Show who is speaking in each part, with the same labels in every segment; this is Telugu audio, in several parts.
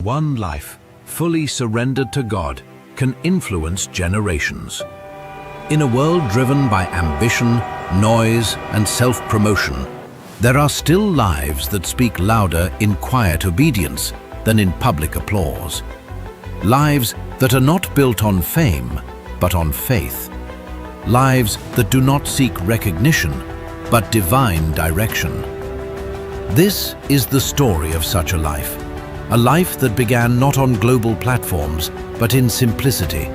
Speaker 1: One life, fully surrendered to God, can influence generations. In a world driven by ambition, noise, and self-promotion, there are still lives that speak louder in quiet obedience than in public applause. Lives that are not built on fame, but on faith. Lives that do not seek recognition, but divine direction. This is the story of such a life that began not on global platforms, but in simplicity,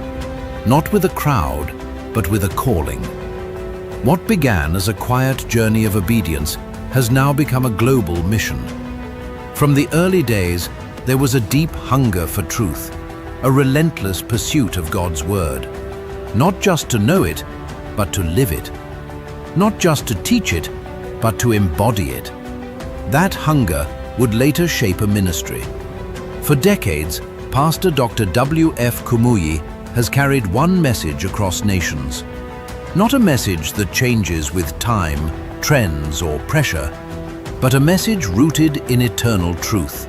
Speaker 1: not with a crowd, but with a calling. What began as a quiet journey of obedience has now become a global mission. From the early days, there was a deep hunger for truth, a relentless pursuit of God's word, not just to know it, but to live it, not just to teach it, but to embody it. That hunger would later shape a ministry. For decades, Pastor Dr. W.F. Kumuyi has carried one message across nations. Not a message that changes with time, trends, or pressure, but a message rooted in eternal truth.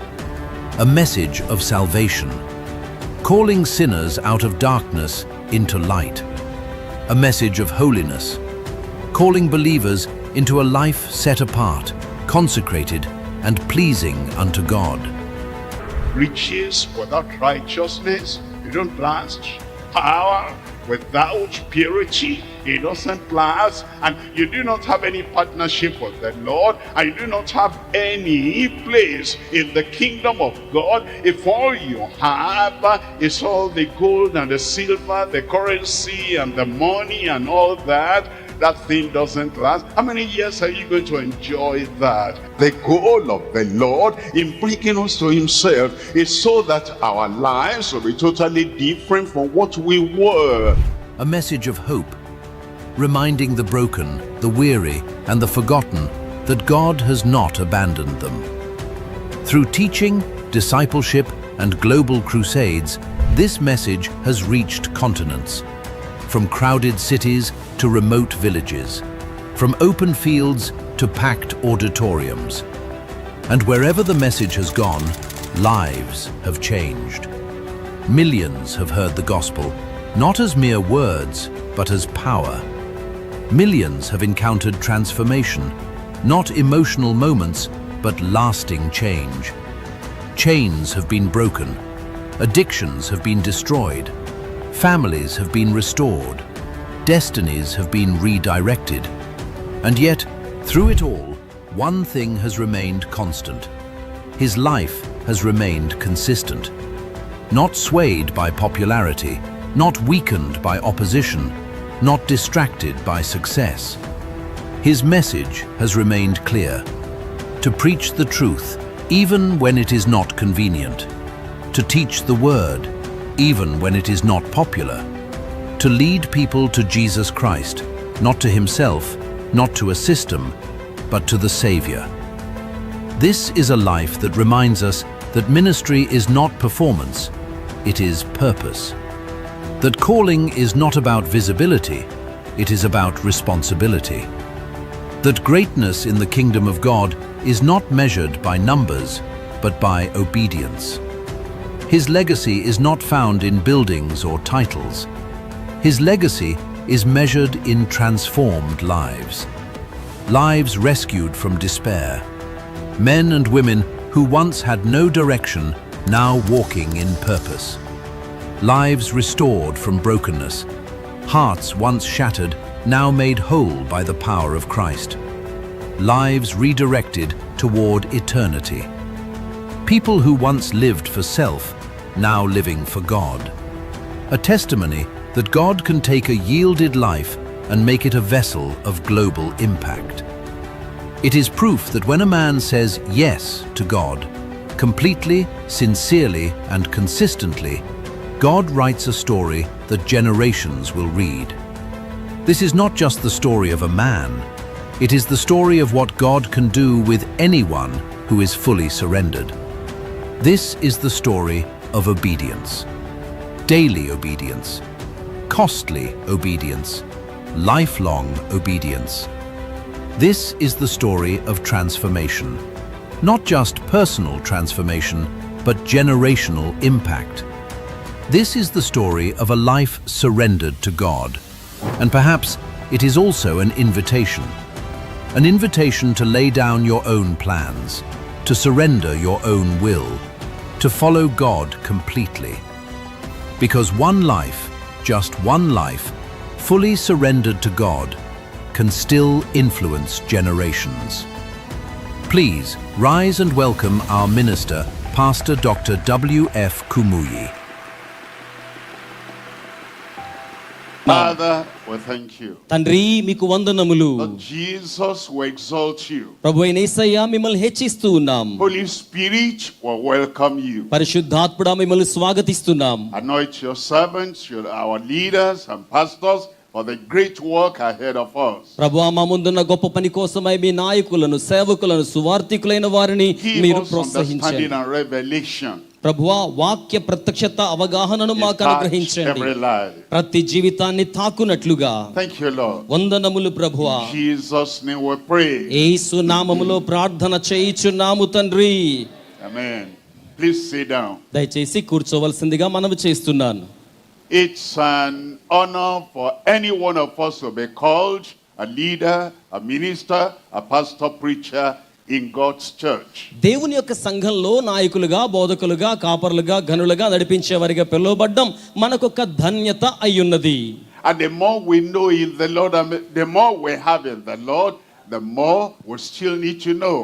Speaker 1: A message of salvation, calling sinners out of darkness into light. A message of holiness, calling believers into a life set apart, consecrated, and pleasing unto God.
Speaker 2: Riches without righteousness, it don't last. Power without purity, it doesn't last. And you do not have any partnership with the Lord, and you do not have any place in the kingdom of God if all you have is all the gold and the silver, the currency and the money and all that. That thing doesn't last. How many years are you going to enjoy that? The goal of the Lord in bringing us to himself is so that our lives will be totally different from what we were.
Speaker 1: A message of hope, reminding the broken, the weary, and the forgotten that God has not abandoned them. Through teaching, discipleship, and global crusades, this message has reached continents. From crowded cities to remote villages, from open fields to packed auditoriums. And wherever the message has gone, lives have changed. Millions have heard the gospel, not as mere words, but as power. Millions have encountered transformation, not emotional moments, but lasting change. Chains have been broken, addictions have been destroyed, families have been restored, destinies have been redirected. And yet, through it all, one thing has remained constant. His life has remained consistent. Not swayed by popularity, not weakened by opposition, not distracted by success. His message has remained clear: to preach the truth, even when it is not convenient; to teach the word, even when it is not popular; to lead people to Jesus Christ, not to himself, not to a system, but to the Savior. This is a life that reminds us that ministry is not performance, it is purpose. That calling is not about visibility, it is about responsibility. That greatness in the kingdom of God is not measured by numbers, but by obedience. His legacy is not found in buildings or titles. His legacy is measured in transformed lives. Lives rescued from despair. Men and women who once had no direction, now walking in purpose. Lives restored from brokenness. Hearts once shattered, now made whole by the power of Christ. Lives redirected toward eternity. People who once lived for self, now living for God. A testimony that God can take a yielded life and make it a vessel of global impact. It is proof that when a man says yes to God, completely, sincerely, and consistently, God writes a story that generations will read. This is not just the story of a man, it is the story of what God can do with anyone who is fully surrendered. This is the story of obedience. Daily obedience, costly obedience, lifelong obedience. This is the story of transformation. Not just personal transformation, but generational impact. This is the story of a life surrendered to God. And perhaps it is also an invitation. An invitation to lay down your own plans, to surrender your own will, to follow God completely. Because one life, just one life, fully surrendered to God, can still influence generations. Please rise and welcome our minister, Pastor Dr. W.F. Kumuyi.
Speaker 2: Father, we thank you.
Speaker 3: తండ్రి మీకు వందనములు.
Speaker 2: Lord Jesus, we exalt you.
Speaker 3: ప్రభు అయిన యేసయ్య మిమ్మల్ని హెచ్చిస్తూ ఉన్నాం.
Speaker 2: Holy Spirit, we welcome you.
Speaker 3: పరిశుద్ధాత్ముడా మిమ్మల్ని స్వాగతిస్తున్నాం.
Speaker 2: Anoint your servants, our leaders and pastors for the great work ahead of us.
Speaker 3: ప్రభువా మా ముందున్న గొప్ప పని కోసమై మీ నాయకులను, సేవకులను, సువార్థికులైన వారిని మీరు
Speaker 2: Give us
Speaker 3: ప్రోత్సహించండి.
Speaker 2: understanding and revelation.
Speaker 3: ప్రభువా వాక్య ప్రత్యక్షత అవగాహనను మాకు
Speaker 2: Touch
Speaker 3: అనుగ్రహించండి.
Speaker 2: every life.
Speaker 3: ప్రతి జీవితాన్ని తాకునట్లుగా.
Speaker 2: Thank you, Lord.
Speaker 3: వందనములు ప్రభువా.
Speaker 2: In Jesus' name we pray.
Speaker 3: యేసు నామములో ప్రార్థన చేయుచున్నాము తండ్రి.
Speaker 2: Amen. Please sit down.
Speaker 3: దయచేసి కూర్చోవలసిందిగా మనవి చేస్తున్నాను.
Speaker 2: It's an honor for any one of us to be called a leader, a minister, a pastor, preacher in God's church.
Speaker 3: దేవుని యొక్క సంఘంలో నాయకులుగా, బోధకులుగా, కాపరులుగా, గనులుగా, నడిపించేవారిగా పిలువబడ్డం మనకొక ధన్యత అయ్యున్నది.
Speaker 2: And the more we know in the Lord, and the more we have in the Lord, the more we still need to know.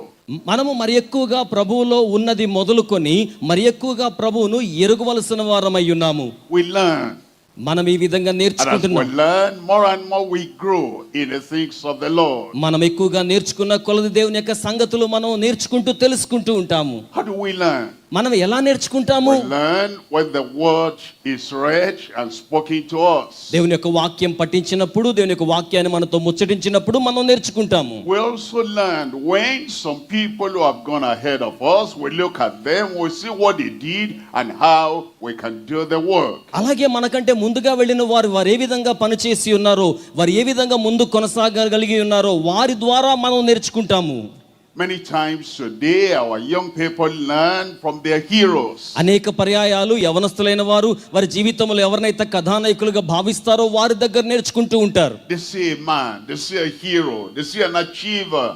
Speaker 3: మనము మరి ఎక్కువగా ప్రభువులో ఉన్నది మొదలుకొని మరి ఎక్కువగా ప్రభువును ఎరుగవలసిన వారమై ఉన్నాము.
Speaker 2: We learn.
Speaker 3: మనం ఈ విధంగా
Speaker 2: And as we
Speaker 3: నేర్చుకుంటున్నాం.
Speaker 2: learn, more and more we grow in the things of the Lord.
Speaker 3: మనం ఎక్కువగా నేర్చుకున్న కొలది దేవుని యొక్క సంగతులు మనం నేర్చుకుంటూ తెలుసుకుంటూ ఉంటాము.
Speaker 2: How do we learn?
Speaker 3: మనం ఎలా నేర్చుకుంటాము?
Speaker 2: We learn when the word is read and spoken to us.
Speaker 3: దేవుని యొక్క వాక్యం పఠించినప్పుడు, దేవుని యొక్క వాక్యాన్ని మనతో ముచ్చటించినప్పుడు మనం నేర్చుకుంటాము.
Speaker 2: We also learn when some people who have gone ahead of us, we look at them, we see what they did and how we can do the work.
Speaker 3: అలాగే మనకంటే ముందుగా వెళ్ళిన వారు ఏ విధంగా పనిచేసి ఉన్నారో, వారు ఏ విధంగా ముందు కొనసాగగలిగి ఉన్నారో వారి ద్వారా మనం నేర్చుకుంటాము.
Speaker 2: Many times today our young people learn from their heroes.
Speaker 3: అనేక పర్యాయాలు యవనస్తులైన వారు వారి జీవితంలో ఎవరినైతే కథానాయకులుగా భావిస్తారో వారి దగ్గర నేర్చుకుంటూ ఉంటారు.
Speaker 2: They see a man, they see a hero, they see an achiever.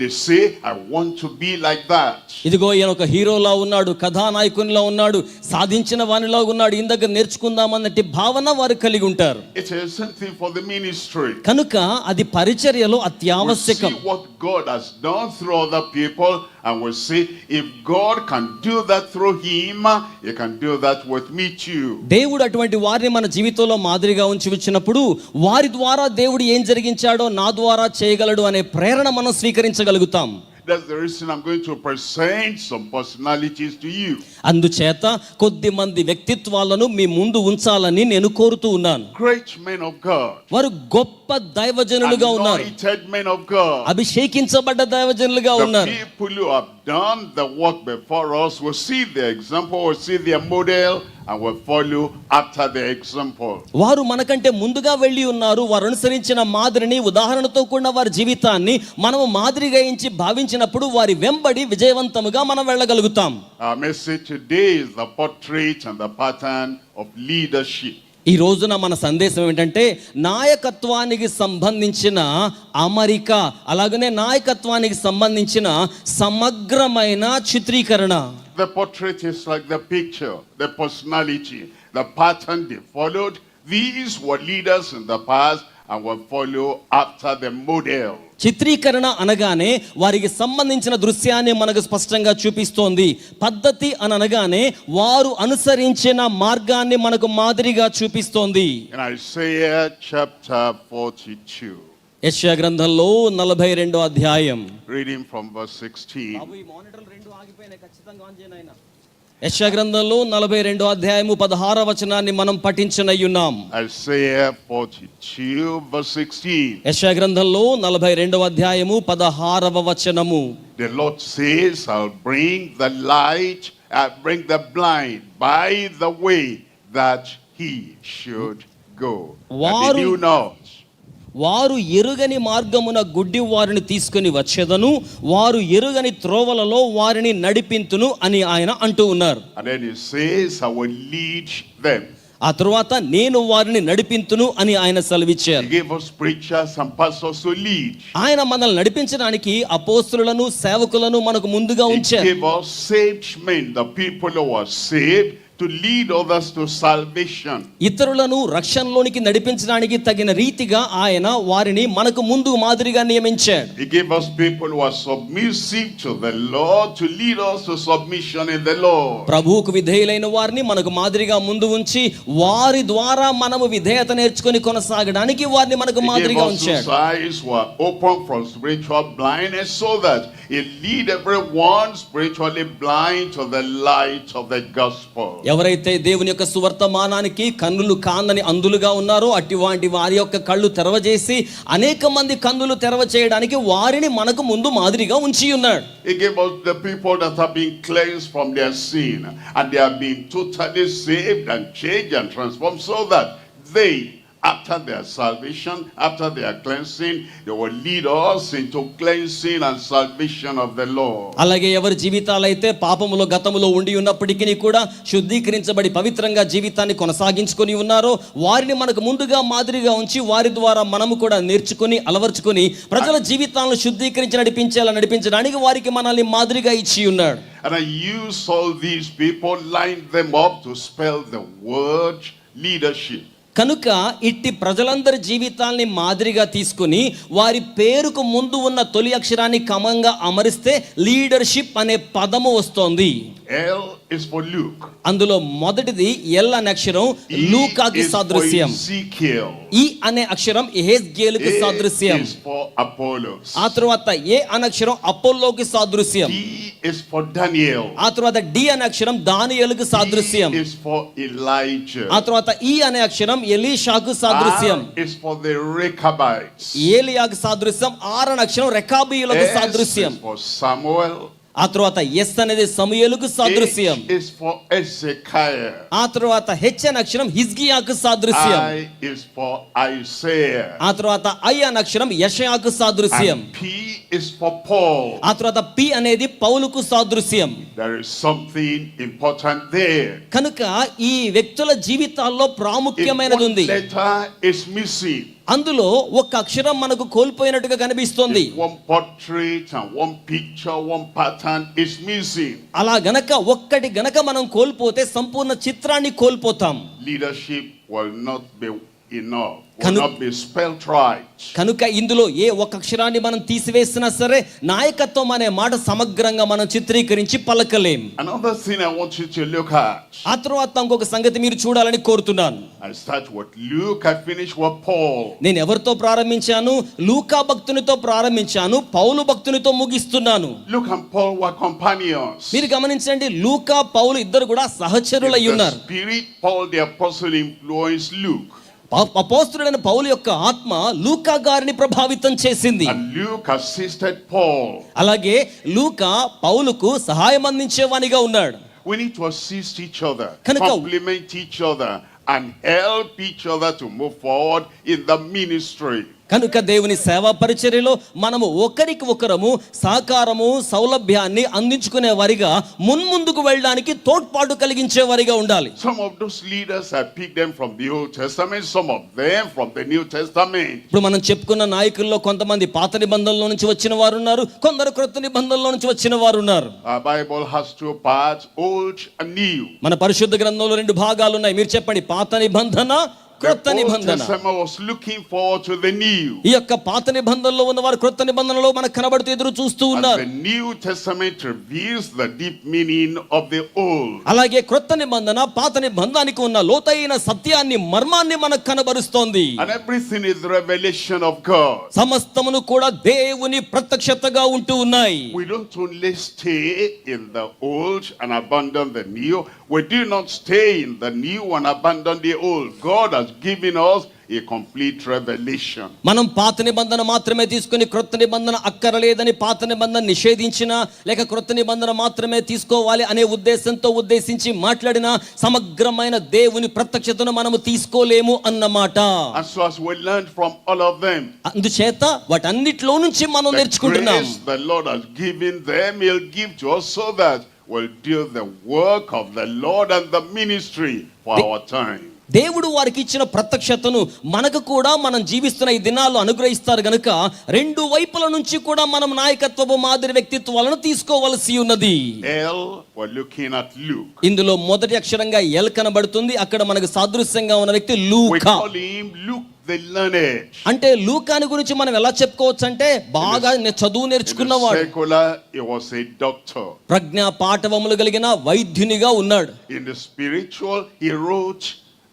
Speaker 2: They say, I want to be like that.
Speaker 3: ఇదిగో ఈయన ఒక హీరోలా ఉన్నాడు, కథానాయకునిలా ఉన్నాడు, సాధించిన వానిలా ఉన్నాడు, ఈయన దగ్గర నేర్చుకుందామన్నట్టు భావన వారు కలిగి ఉంటారు.
Speaker 2: It is something for the ministry.
Speaker 3: కనుక అది పరిచర్యలో
Speaker 2: We
Speaker 3: అత్యావశ్యకం.
Speaker 2: see what God has done through other people and we see if God can do that through him, he can do that with me too.
Speaker 3: దేవుడు అటువంటి వారిని మన జీవితంలో మాదిరిగా ఉంచినప్పుడు వారి ద్వారా దేవుడు ఏం జరిగించాడో నా ద్వారా చేయగలడు అనే ప్రేరణ మనం స్వీకరించగలుగుతాం.
Speaker 2: That's the reason I'm going to present some personalities to you.
Speaker 3: అందుచేత కొద్ది మంది వ్యక్తిత్వాలను మీ ముందు ఉంచాలని నేను కోరుతూ ఉన్నాను.
Speaker 2: Great men of God.
Speaker 3: వారు గొప్ప దైవజనులుగా ఉన్నారు.
Speaker 2: Anointed men of God.
Speaker 3: అభిషేకించబడ్డ దైవజనులుగా
Speaker 2: The
Speaker 3: ఉన్నారు.
Speaker 2: people who have done the work before us will see their example, will see their model and will follow after their example.
Speaker 3: వారు మనకంటే ముందుగా వెళ్ళి ఉన్నారు. వారు అనుసరించిన మాదిరిని, ఉదాహరణతో కూడిన వారి జీవితాన్ని మనము మాదిరిగా ఎంచి భావించినప్పుడు వారి వెంబడి విజయవంతముగా మనం వెళ్ళగలుగుతాం.
Speaker 2: Our message today is the portrait and the pattern of leadership.
Speaker 3: ఈ రోజున మన సందేశం ఏంటంటే నాయకత్వానికి సంబంధించిన అమరిక, అలాగనే నాయకత్వానికి సంబంధించిన సమగ్రమైన చిత్రీకరణ.
Speaker 2: The portrait is like the picture, the personality, the pattern they followed. These were leaders in the past and will follow after the model.
Speaker 3: చిత్రీకరణ అనగానే వారికి సంబంధించిన దృశ్యాన్ని మనకు స్పష్టంగా చూపిస్తోంది. పద్ధతి అని అనగానే వారు అనుసరించిన మార్గాన్ని మనకు మాదిరిగా చూపిస్తోంది.
Speaker 2: In Isaiah chapter 42.
Speaker 3: యెషయా గ్రంథంలో 42వ అధ్యాయం.
Speaker 2: Reading from verse 16.
Speaker 3: యెషయా గ్రంథంలో 42వ అధ్యాయము 16వ వచనాన్ని మనం పఠించనయ్యున్నాం.
Speaker 2: Isaiah 42 verse 16.
Speaker 3: యెషయా గ్రంథంలో 42వ అధ్యాయము 16వ వచనము.
Speaker 2: The Lord says, I'll bring the light, I'll bring the blind by the way that he should go. And they knew not.
Speaker 3: వారు ఎరుగని మార్గమున గుడ్డి వారిని తీసుకొని వచ్చేదను, వారు ఎరుగని త్రోవలలో వారిని నడిపింతును అని ఆయన అంటూ ఉన్నారు.
Speaker 2: And then he says, I will lead them.
Speaker 3: ఆ తరువాత నేను వారిని నడిపింతును అని ఆయన సెలవిచ్చారు.
Speaker 2: He gave us preachers and pastors to lead.
Speaker 3: ఆయన మనల్ని నడిపించడానికి అపోస్తలులను సేవకులను మనకు ముందుగా
Speaker 2: He
Speaker 3: ఉంచారు.
Speaker 2: gave us saved men, the people who were saved, to lead others to salvation.
Speaker 3: ఇతరులను రక్షణలోనికి నడిపించడానికి తగిన రీతిగా ఆయన వారిని మనకు ముందు మాదిరిగా నియమించాడు.
Speaker 2: He gave us people who are submissive to the Lord to lead us to submission in the Lord.
Speaker 3: ప్రభువుకు విధేయులైన వారిని మనకు మాదిరిగా ముందు ఉంచి వారి ద్వారా మనము విధేయత నేర్చుకొని కొనసాగడానికి వారిని మనకు
Speaker 2: He gave
Speaker 3: మాదిరిగా
Speaker 2: us
Speaker 3: ఉంచాడు.
Speaker 2: whose eyes were open from spiritual blindness so that he lead everyone spiritually blind to the light of the gospel.
Speaker 3: ఎవరైతే దేవుని యొక్క సువర్తమానానికి కన్నులు కాందని అందులుగా ఉన్నారో అటువంటి వారి యొక్క కళ్ళు తెరవజేసి అనేక మంది కన్నులు తెరవ చేయడానికి వారిని మనకు ముందు మాదిరిగా ఉంచి ఉన్నాడు.
Speaker 2: He gave us the people that have been cleansed from their sin and they have been totally saved and changed and transformed so that they, after their salvation, after their cleansing, they will lead us into cleansing and salvation of the Lord.
Speaker 3: అలాగే ఎవరి జీవితాలైతే పాపములో గతములో ఉండి ఉన్నప్పటికీ కూడా శుద్ధీకరించబడి పవిత్రంగా జీవితాన్ని కొనసాగించుకొని ఉన్నారో వారిని మనకు ముందుగా మాదిరిగా ఉంచి వారి ద్వారా మనము కూడా నేర్చుకుని అలవర్చుకుని ప్రజల జీవితాలను శుద్ధీకరించి నడిపించడానికి వారికి మనల్ని మాదిరిగా ఇచ్చి ఉన్నాడు.
Speaker 2: And I use all these people, line them up to spell the word leadership.
Speaker 3: కనుక ఇట్టి ప్రజలందరి జీవితాల్ని మాదిరిగా తీసుకుని వారి పేరుకు ముందు ఉన్న తొలి అక్షరాన్ని క్రమంగా అమరిస్తే లీడర్షిప్ అనే పదము వస్తోంది.
Speaker 2: L is for Luke.
Speaker 3: అందులో మొదటిది ఎల్ అనే అక్షరం లూకాకి సాదృశ్యం. ఈ అనే అక్షరం యెహెజ్కేలుకి సాదృశ్యం.
Speaker 2: A is for Apollos.
Speaker 3: ఆ తర్వాత ఏ అనే అక్షరం అపోల్లోకి సాదృశ్యం.
Speaker 2: D is for Daniel.
Speaker 3: ఆ తర్వాత డి అనే అక్షరం దానియేలుకి సాదృశ్యం.
Speaker 2: E is for Elijah.
Speaker 3: ఆ తర్వాత ఈ అనే అక్షరం ఎలీషాకు సాదృశ్యం.
Speaker 2: R is for the Rechabites.
Speaker 3: ఏలియాకు సాదృశ్యం. ఆర్ అనే అక్షరం రెకాబీయులకు సాదృశ్యం.
Speaker 2: S is for Samuel.
Speaker 3: ఆ తర్వాత ఎస్ అనేది సమూయేలుకు సాదృశ్యం.
Speaker 2: H is for Ezekiel.
Speaker 3: ఆ తర్వాత హెచ్ అనే అక్షరం హిజ్కియాకు సాదృశ్యం.
Speaker 2: I is for Isaiah.
Speaker 3: ఆ తర్వాత ఐ అనే అక్షరం యెషయాకు సాదృశ్యం.
Speaker 2: And P is for Paul.
Speaker 3: ఆ తర్వాత పి అనేది పౌలుకు సాదృశ్యం.
Speaker 2: There is something important there.
Speaker 3: కనుక ఈ వ్యక్తుల జీవితాల్లో ప్రాముఖ్యమైనది ఉంది.
Speaker 2: One letter is missing.
Speaker 3: అందులో ఒక అక్షరం మనకు కోల్పోయినట్టుగా కనిపిస్తుంది.
Speaker 2: One portrait and one picture, one pattern is missing.
Speaker 3: అలా గనక ఒక్కటి గనక మనం కోల్పోతే సంపూర్ణ చిత్రాన్ని కోల్పోతాం.
Speaker 2: Leadership will not be enough, will not be spelled right.
Speaker 3: కనుక ఇందులో ఏ ఒక్క అక్షరాన్ని మనం తీసివేసినా సరే నాయకత్వం అనే మాట సమగ్రంగా మనం చిత్రీకరించి పలకలేం.
Speaker 2: Another thing I want you to look at.
Speaker 3: ఆ తర్వాత ఇంకొక సంగతి మీరు చూడాలని కోరుతున్నాను.
Speaker 2: I start with Luke, I finish with Paul.
Speaker 3: నేను ఎవరితో ప్రారంభించాను? లూకా భక్తునితో ప్రారంభించాను, పౌలు భక్తునితో ముగిస్తున్నాను.
Speaker 2: Luke and Paul were companions.
Speaker 3: మీరు గమనించండి, లూకా పౌలు ఇద్దరు కూడా సహచరులై
Speaker 2: The
Speaker 3: ఉన్నారు.
Speaker 2: Spirit, Paul the apostle, influenced Luke.
Speaker 3: అపోస్తలుడైన పౌలు యొక్క ఆత్మ లూకా గారిని ప్రభావితం చేసింది.
Speaker 2: And Luke assisted Paul.
Speaker 3: అలాగే లూకా పౌలుకు సహాయం అందించేవానిగా ఉన్నాడు.
Speaker 2: We need to assist each other,
Speaker 3: కనుక
Speaker 2: complement each other, and help each other to move forward in the ministry.
Speaker 3: కనుక దేవుని సేవా పరిచర్యలో మనము ఒకరికి ఒకరము సహకారము సౌలభ్యాన్ని అందించుకునే వారిగా మున్ముందుకు వెళ్ళడానికి తోడ్పాటు కలిగించే వారిగా ఉండాలి.
Speaker 2: Some of those leaders, I picked them from the Old Testament, some of them from the New Testament.
Speaker 3: ఇప్పుడు మనం చెప్పుకున్న నాయకుల్లో కొంతమంది పాత నిబంధనలో నుంచి వచ్చిన వారు ఉన్నారు, కొందరు క్రొత్త నిబంధనలో నుంచి వచ్చిన వారు ఉన్నారు.
Speaker 2: Our Bible has two parts, Old and New.
Speaker 3: మన పరిశుద్ధ గ్రంథంలో రెండు భాగాలు ఉన్నాయి. మీరు చెప్పండి, పాత నిబంధన, క్రొత్త
Speaker 2: The Old
Speaker 3: నిబంధన.
Speaker 2: Testament was looking forward to the new.
Speaker 3: ఈ యొక్క పాత నిబంధనలో ఉన్నవారు క్రొత్త నిబంధనలో మనకు కనబడుతూ ఎదురు చూస్తూ
Speaker 2: And
Speaker 3: ఉన్నారు.
Speaker 2: the New Testament reveals the deep meaning of the Old.
Speaker 3: అలాగే క్రొత్త నిబంధన పాత నిబంధనానికి ఉన్న లోతైన సత్యాన్ని మర్మాన్ని మనకు కనబరుస్తోంది.
Speaker 2: And everything is the revelation of God.
Speaker 3: సమస్తమును కూడా దేవుని ప్రత్యక్షతగా ఉంటూ ఉన్నాయి.
Speaker 2: We don't only stay in the old and abandon the new. We do not stay in the new and abandon the old. God has has given us a complete revelation.
Speaker 3: మనం పాత నిబంధన మాత్రమే తీసుకొని క్రొత్త నిబంధన అక్కరలేదని పాత నిబంధన నిషేధించిన లేక క్రొత్త నిబంధన మాత్రమే తీసుకోవాలి అనే ఉద్దేశంతో ఉద్దేశించి మాట్లాడిన సమగ్రమైన దేవుని ప్రత్యక్షతను మనము తీసుకోలేము అన్నమాట.
Speaker 2: And so as we learned from all of them,
Speaker 3: అందుచేత వాటన్నిటిలో నుంచి మనం
Speaker 2: the
Speaker 3: నేర్చుకుంటున్నాం.
Speaker 2: grace the Lord has given them, He'll give to us so that we'll do the work of the Lord and the ministry for our time.
Speaker 3: దేవుడు వారికి ఇచ్చిన ప్రత్యక్షతను మనకు కూడా మనం జీవిస్తున్న ఈ దినాల్లో అనుగ్రహిస్తారు గనుక రెండు వైపుల నుంచి కూడా మనం నాయకత్వపు మాదిరి వ్యక్తిత్వాలను తీసుకోవలసి ఉన్నది.
Speaker 2: L, we're looking at Luke.
Speaker 3: ఇందులో మొదటి అక్షరంగా ఎల్ కనబడుతుంది. అక్కడ మనకు సాదృశ్యంగా ఉన్న వ్యక్తి
Speaker 2: We
Speaker 3: Luka.
Speaker 2: call him Luke the learned.
Speaker 3: అంటే లూకాని గురించి మనం ఎలా చెప్పుకోవచ్చు అంటే బాగా చదువు
Speaker 2: In the
Speaker 3: నేర్చుకున్నవాడు,
Speaker 2: secular, he was a doctor.
Speaker 3: ప్రజ్ఞా పాఠవములు కలిగిన వైద్యునిగా ఉన్నాడు.
Speaker 2: In the spiritual, he wrote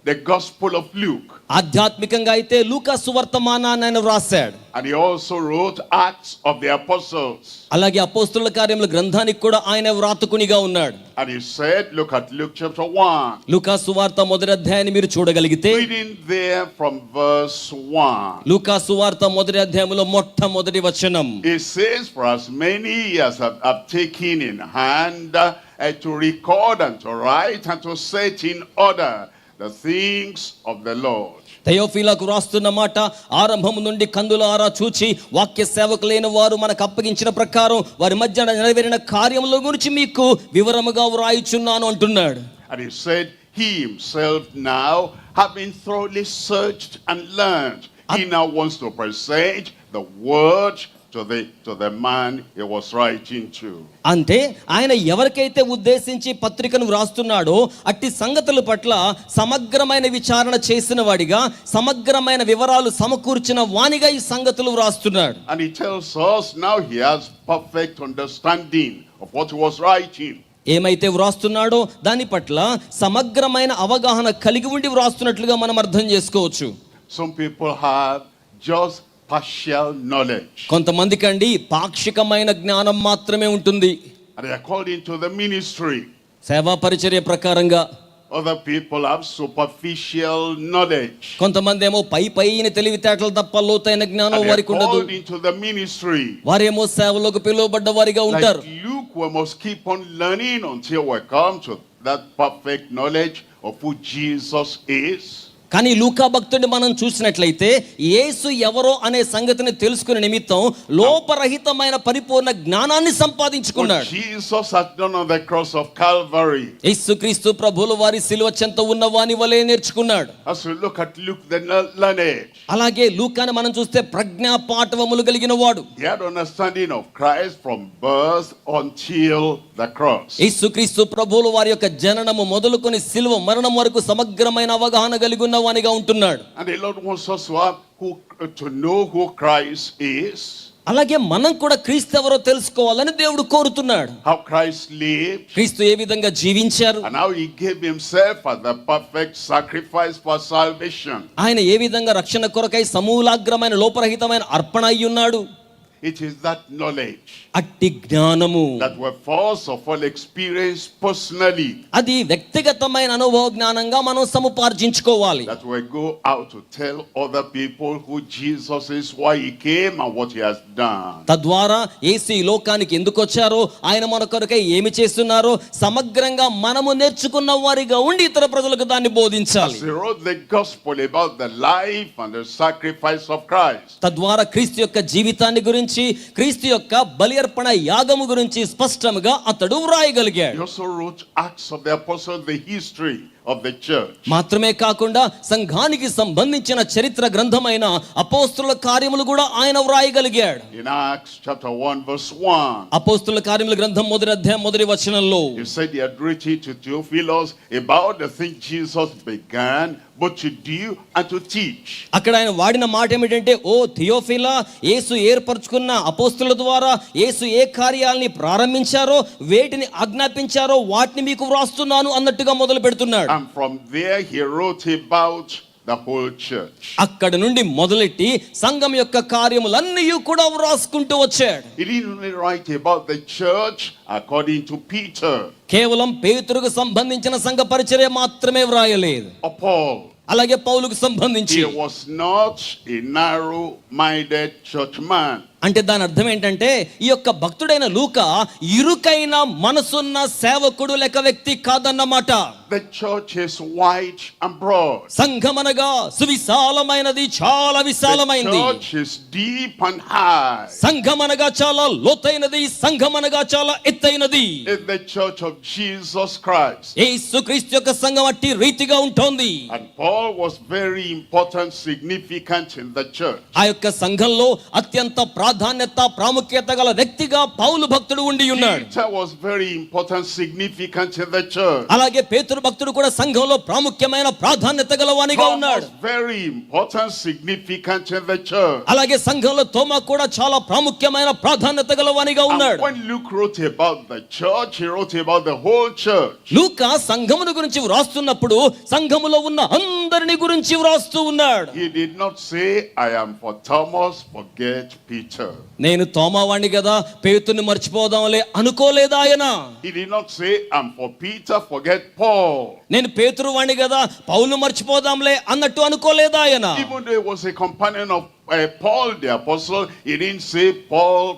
Speaker 2: the Gospel of Luke.
Speaker 3: ఆధ్యాత్మికంగా అయితే లూకా సువర్తమానాన్ని ఆయన వ్రాసాడు.
Speaker 2: And he also wrote Acts of the Apostles.
Speaker 3: అలాగే అపోస్తుల కార్యముల గ్రంథానికి కూడా ఆయన వ్రాతకునిగా ఉన్నాడు.
Speaker 2: And he said, look at Luke chapter 1.
Speaker 3: లూకా సువార్త మొదటి అధ్యాయాన్ని మీరు చూడగలిగితే
Speaker 2: Reading there from verse 1.
Speaker 3: లూకా సువార్త మొదటి అధ్యాయములో మొట్టమొదటి వచనం.
Speaker 2: It says, for as many as have taken in hand to record and to write and to set in order the things of the Lord.
Speaker 3: థెయోఫీలకు రాస్తున్న మాట, ఆరంభం నుండి కందులారా చూచి వాక్య సేవకులైన వారు మనకు అప్పగించిన ప్రకారం వారి మధ్య నెరవేరిన కార్యముల గురించి మీకు వివరముగా వ్రాయిచున్నాను అంటున్నాడు.
Speaker 2: And he said, he himself now, having thoroughly searched and learned, he now wants to present the word to the man he was writing to.
Speaker 3: అంటే ఆయన ఎవరికైతే ఉద్దేశించి పత్రికను వ్రాస్తున్నాడో అట్టి సంగతుల పట్ల సమగ్రమైన విచారణ చేసిన వాడిగా, సమగ్రమైన వివరాలు సమకూర్చిన వానిగా ఈ సంగతులు వ్రాస్తున్నాడు.
Speaker 2: And he tells us now he has perfect understanding of what he was writing.
Speaker 3: ఏమైతే వ్రాస్తున్నాడో దాని పట్ల సమగ్రమైన అవగాహన కలిగి ఉండి వ్రాస్తున్నట్లుగా మనం అర్థం చేసుకోవచ్చు.
Speaker 2: Some people have just partial knowledge.
Speaker 3: కొంతమందికి అండి పాక్షికమైన జ్ఞానం మాత్రమే ఉంటుంది.
Speaker 2: And they are called into the ministry.
Speaker 3: సేవా పరిచర్య ప్రకారంగా.
Speaker 2: Other people have superficial knowledge.
Speaker 3: కొంతమంది ఏమో పైన తెలివితేటలు తప్ప లోతైన జ్ఞానం
Speaker 2: And they are
Speaker 3: వారికి ఉండదు.
Speaker 2: called into the ministry.
Speaker 3: వారేమో సేవలోకి పిలువబడ్డ వారిగా ఉంటారు.
Speaker 2: Like Luke, we must keep on learning until we come to that perfect knowledge of who Jesus is.
Speaker 3: కానీ లూకా భక్తుడిని మనం చూసినట్లయితే యేసు ఎవరో అనే సంగతిని తెలుసుకునే నిమిత్తం లోపరహితమైన పరిపూర్ణ జ్ఞానాన్ని సంపాదించుకున్నాడు.
Speaker 2: What Jesus has done on the cross of Calvary.
Speaker 3: యేసుక్రీస్తు ప్రభువుల వారి శిలువ చెంత ఉన్న వాని వలె నేర్చుకున్నాడు.
Speaker 2: As we look at Luke the learned,
Speaker 3: అలాగే లూకాని మనం చూస్తే ప్రజ్ఞా పాఠవములు కలిగిన వాడు.
Speaker 2: he had understanding of Christ from birth until the cross.
Speaker 3: యేసుక్రీస్తు ప్రభువుల వారి యొక్క జననము మొదలుకొని శిలువ మరణం వరకు సమగ్రమైన అవగాహన కలిగి ఉన్న వానిగా ఉంటున్నాడు.
Speaker 2: And the Lord wants us to know who Christ is.
Speaker 3: అలాగే మనం కూడా క్రీస్తు ఎవరో తెలుసుకోవాలని దేవుడు కోరుతున్నాడు.
Speaker 2: How Christ lived.
Speaker 3: క్రీస్తు ఏ విధంగా జీవించారు,
Speaker 2: And how he gave himself as the perfect sacrifice for salvation.
Speaker 3: ఆయన ఏ విధంగా రక్షణ కొరకై సమూలాగ్రమైన లోపరహితమైన అర్పణ అయి ఉన్నాడు.
Speaker 2: It is that knowledge
Speaker 3: అట్టి జ్ఞానము
Speaker 2: that we first of all experience personally,
Speaker 3: అది వ్యక్తిగతమైన అనుభవ జ్ఞానంగా మనం సముపార్జించుకోవాలి.
Speaker 2: that we go out to tell other people who Jesus is, why he came and what he has done.
Speaker 3: తద్వారా యేసు ఈ లోకానికి ఎందుకు వచ్చారో, ఆయన మన కొరకై ఏమి చేస్తున్నారో సమగ్రంగా మనము నేర్చుకున్న వారిగా ఉండి ఇతర ప్రజలకు దాన్ని బోధించాలి.
Speaker 2: As he wrote the gospel about the life and the sacrifice of Christ,
Speaker 3: తద్వారా క్రీస్తు యొక్క జీవితాన్ని గురించి, క్రీస్తు యొక్క బలి అర్పణ యాగము గురించి స్పష్టంగా అతడు వ్రాయగలిగాడు.
Speaker 2: he also wrote Acts of the Apostles, the history of the church.
Speaker 3: మాత్రమే కాకుండా సంఘానికి సంబంధించిన చరిత్ర గ్రంథమైన అపోస్తుల కార్యములు కూడా ఆయన వ్రాయగలిగాడు.
Speaker 2: In Acts chapter 1 verse 1,
Speaker 3: అపోస్తుల కార్యముల గ్రంథం మొదటి అధ్యాయం మొదటి వచనంలో
Speaker 2: he said he had written to Theophilus about the thing Jesus began both to do and to teach.
Speaker 3: అక్కడ ఆయన వాడిన మాట ఏమిటంటే, ఓ థియోఫిలా, యేసు ఏర్పరచుకున్న అపోస్తుల ద్వారా యేసు ఏ కార్యాలని ప్రారంభించారో వేటిని ఆజ్ఞాపించారో వాటిని మీకు వ్రాస్తున్నాను అన్నట్టుగా మొదలు పెడుతున్నాడు.
Speaker 2: And from there he wrote about the whole church.
Speaker 3: అక్కడ నుండి మొదలెట్టి సంఘం యొక్క కార్యములన్నీ కూడా వ్రాసుకుంటూ వచ్చాడు.
Speaker 2: He didn't only write about the church according to Peter
Speaker 3: కేవలం పేతురుకు సంబంధించిన సంఘ పరిచర్య మాత్రమే వ్రాయలేదు.
Speaker 2: or Paul.
Speaker 3: అలాగే పౌలుకు సంబంధించి
Speaker 2: he was not a narrow-minded churchman.
Speaker 3: అంటే దాని అర్థం ఏంటంటే ఈ యొక్క భక్తుడైన లూకా ఇరుకైన మనసున్న సేవకుడు లేక వ్యక్తి కాదన్నమాట.
Speaker 2: The church is wide and broad.
Speaker 3: సంఘమనగా సువిశాలమైనది, చాలా
Speaker 2: The
Speaker 3: విశాలమైనది.
Speaker 2: church is deep and high.
Speaker 3: సంఘమనగా చాలా లోతైనది, సంఘమనగా చాలా ఎత్తైనది.
Speaker 2: It's the church of Jesus Christ.
Speaker 3: యేసుక్రీస్తు యొక్క సంఘం అట్టి రీతిగా ఉంటుంది.
Speaker 2: And Paul was very important, significant in the church.
Speaker 3: ఆ యొక్క సంఘంలో అత్యంత ప్రాధాన్యత, ప్రాముఖ్యత గల వ్యక్తిగా పౌలు భక్తుడు ఉండి ఉన్నాడు.
Speaker 2: Peter was very important, significant in the church.
Speaker 3: అలాగే పేతురు భక్తుడు కూడా సంఘంలో ప్రాముఖ్యమైన ప్రాధాన్యత గలవానిగా
Speaker 2: Paul
Speaker 3: ఉన్నాడు.
Speaker 2: was very important, significant in the church.
Speaker 3: అలాగే సంఘంలో తోమా కూడా చాలా ప్రాముఖ్యమైన ప్రాధాన్యత గలవానిగా
Speaker 2: And
Speaker 3: ఉన్నాడు.
Speaker 2: when Luke wrote about the church, he wrote about the whole church.
Speaker 3: లూకా సంఘమును గురించి వ్రాస్తున్నప్పుడు సంఘములో ఉన్న అందరిని గురించి వ్రాస్తూ ఉన్నాడు.
Speaker 2: He did not say, I am for Thomas, forget Peter.
Speaker 3: నేను తోమావాణ్ణి కదా, పేతుని మర్చిపోదాంలే అనుకోలేదు ఆయన.
Speaker 2: He did not say, I'm for Peter, forget Paul.
Speaker 3: నేను పేతురు వాణ్ణి కదా, పౌలు మర్చిపోదాంలే అన్నట్టు అనుకోలేదు ఆయన.
Speaker 2: Even though he was a companion of Paul the apostle, he didn't say Paul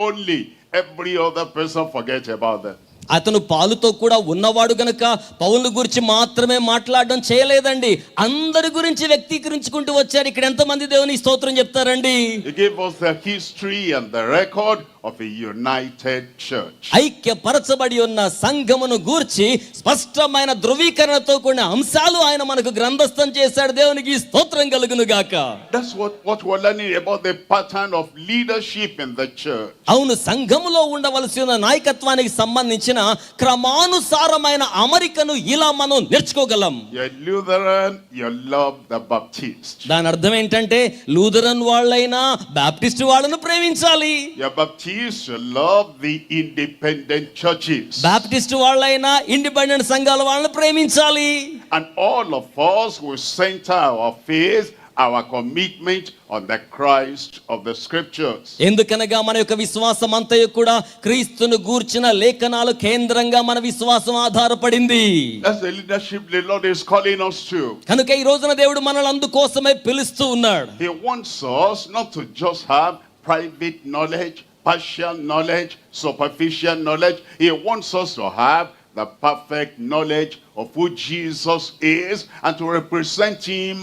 Speaker 2: only. Every other person forget about that.
Speaker 3: అతను పాలుతో కూడా ఉన్నవాడు గనక పౌలు గురించి మాత్రమే మాట్లాడడం చేయలేదండి. అందరి గురించి వ్యక్తీకరించుకుంటూ వచ్చారు. ఇక్కడ ఎంతమంది దేవుని స్తోత్రం చెప్తారండి?
Speaker 2: He gave us the history and the record of a united church.
Speaker 3: ఐక్యపరచబడి ఉన్న సంఘమును గూర్చి స్పష్టమైన ధృవీకరణతో కూడిన అంశాలు ఆయన మనకు గ్రంథస్థం చేశాడు. దేవునికి స్తోత్రం కలుగును గాక.
Speaker 2: That's what we're learning about the pattern of leadership in the church.
Speaker 3: అవును, సంఘములో ఉండవలసి ఉన్న నాయకత్వానికి సంబంధించిన క్రమానుసారమైన అమరికను ఇలా మనం నేర్చుకోగలం.
Speaker 2: You're Lutheran, you love the Baptist.
Speaker 3: దాని అర్థం ఏంటంటే లూథరన్ వాళ్ళైనా బాప్టిస్ట్ వాళ్ళను ప్రేమించాలి.
Speaker 2: You're Baptist, you love the independent churches.
Speaker 3: Baptist వాళ్ళైనా ఇండిపెండెంట్ సంఘాల వాళ్ళను ప్రేమించాలి.
Speaker 2: And all of us will center our faith, our commitment on the Christ of the scriptures.
Speaker 3: ఎందుకనగా మన యొక్క విశ్వాసం అంతయు కూడా క్రీస్తును గూర్చిన లేఖనాలు కేంద్రంగా మన విశ్వాసం ఆధారపడింది.
Speaker 2: That's the leadership the Lord is calling us to.
Speaker 3: కనుక ఈ రోజున దేవుడు మనల్ని అందుకోసమే పిలుస్తూ ఉన్నాడు.
Speaker 2: He wants us not to just have private knowledge, partial knowledge, superficial knowledge. He wants us to have the perfect knowledge of who Jesus is and to represent him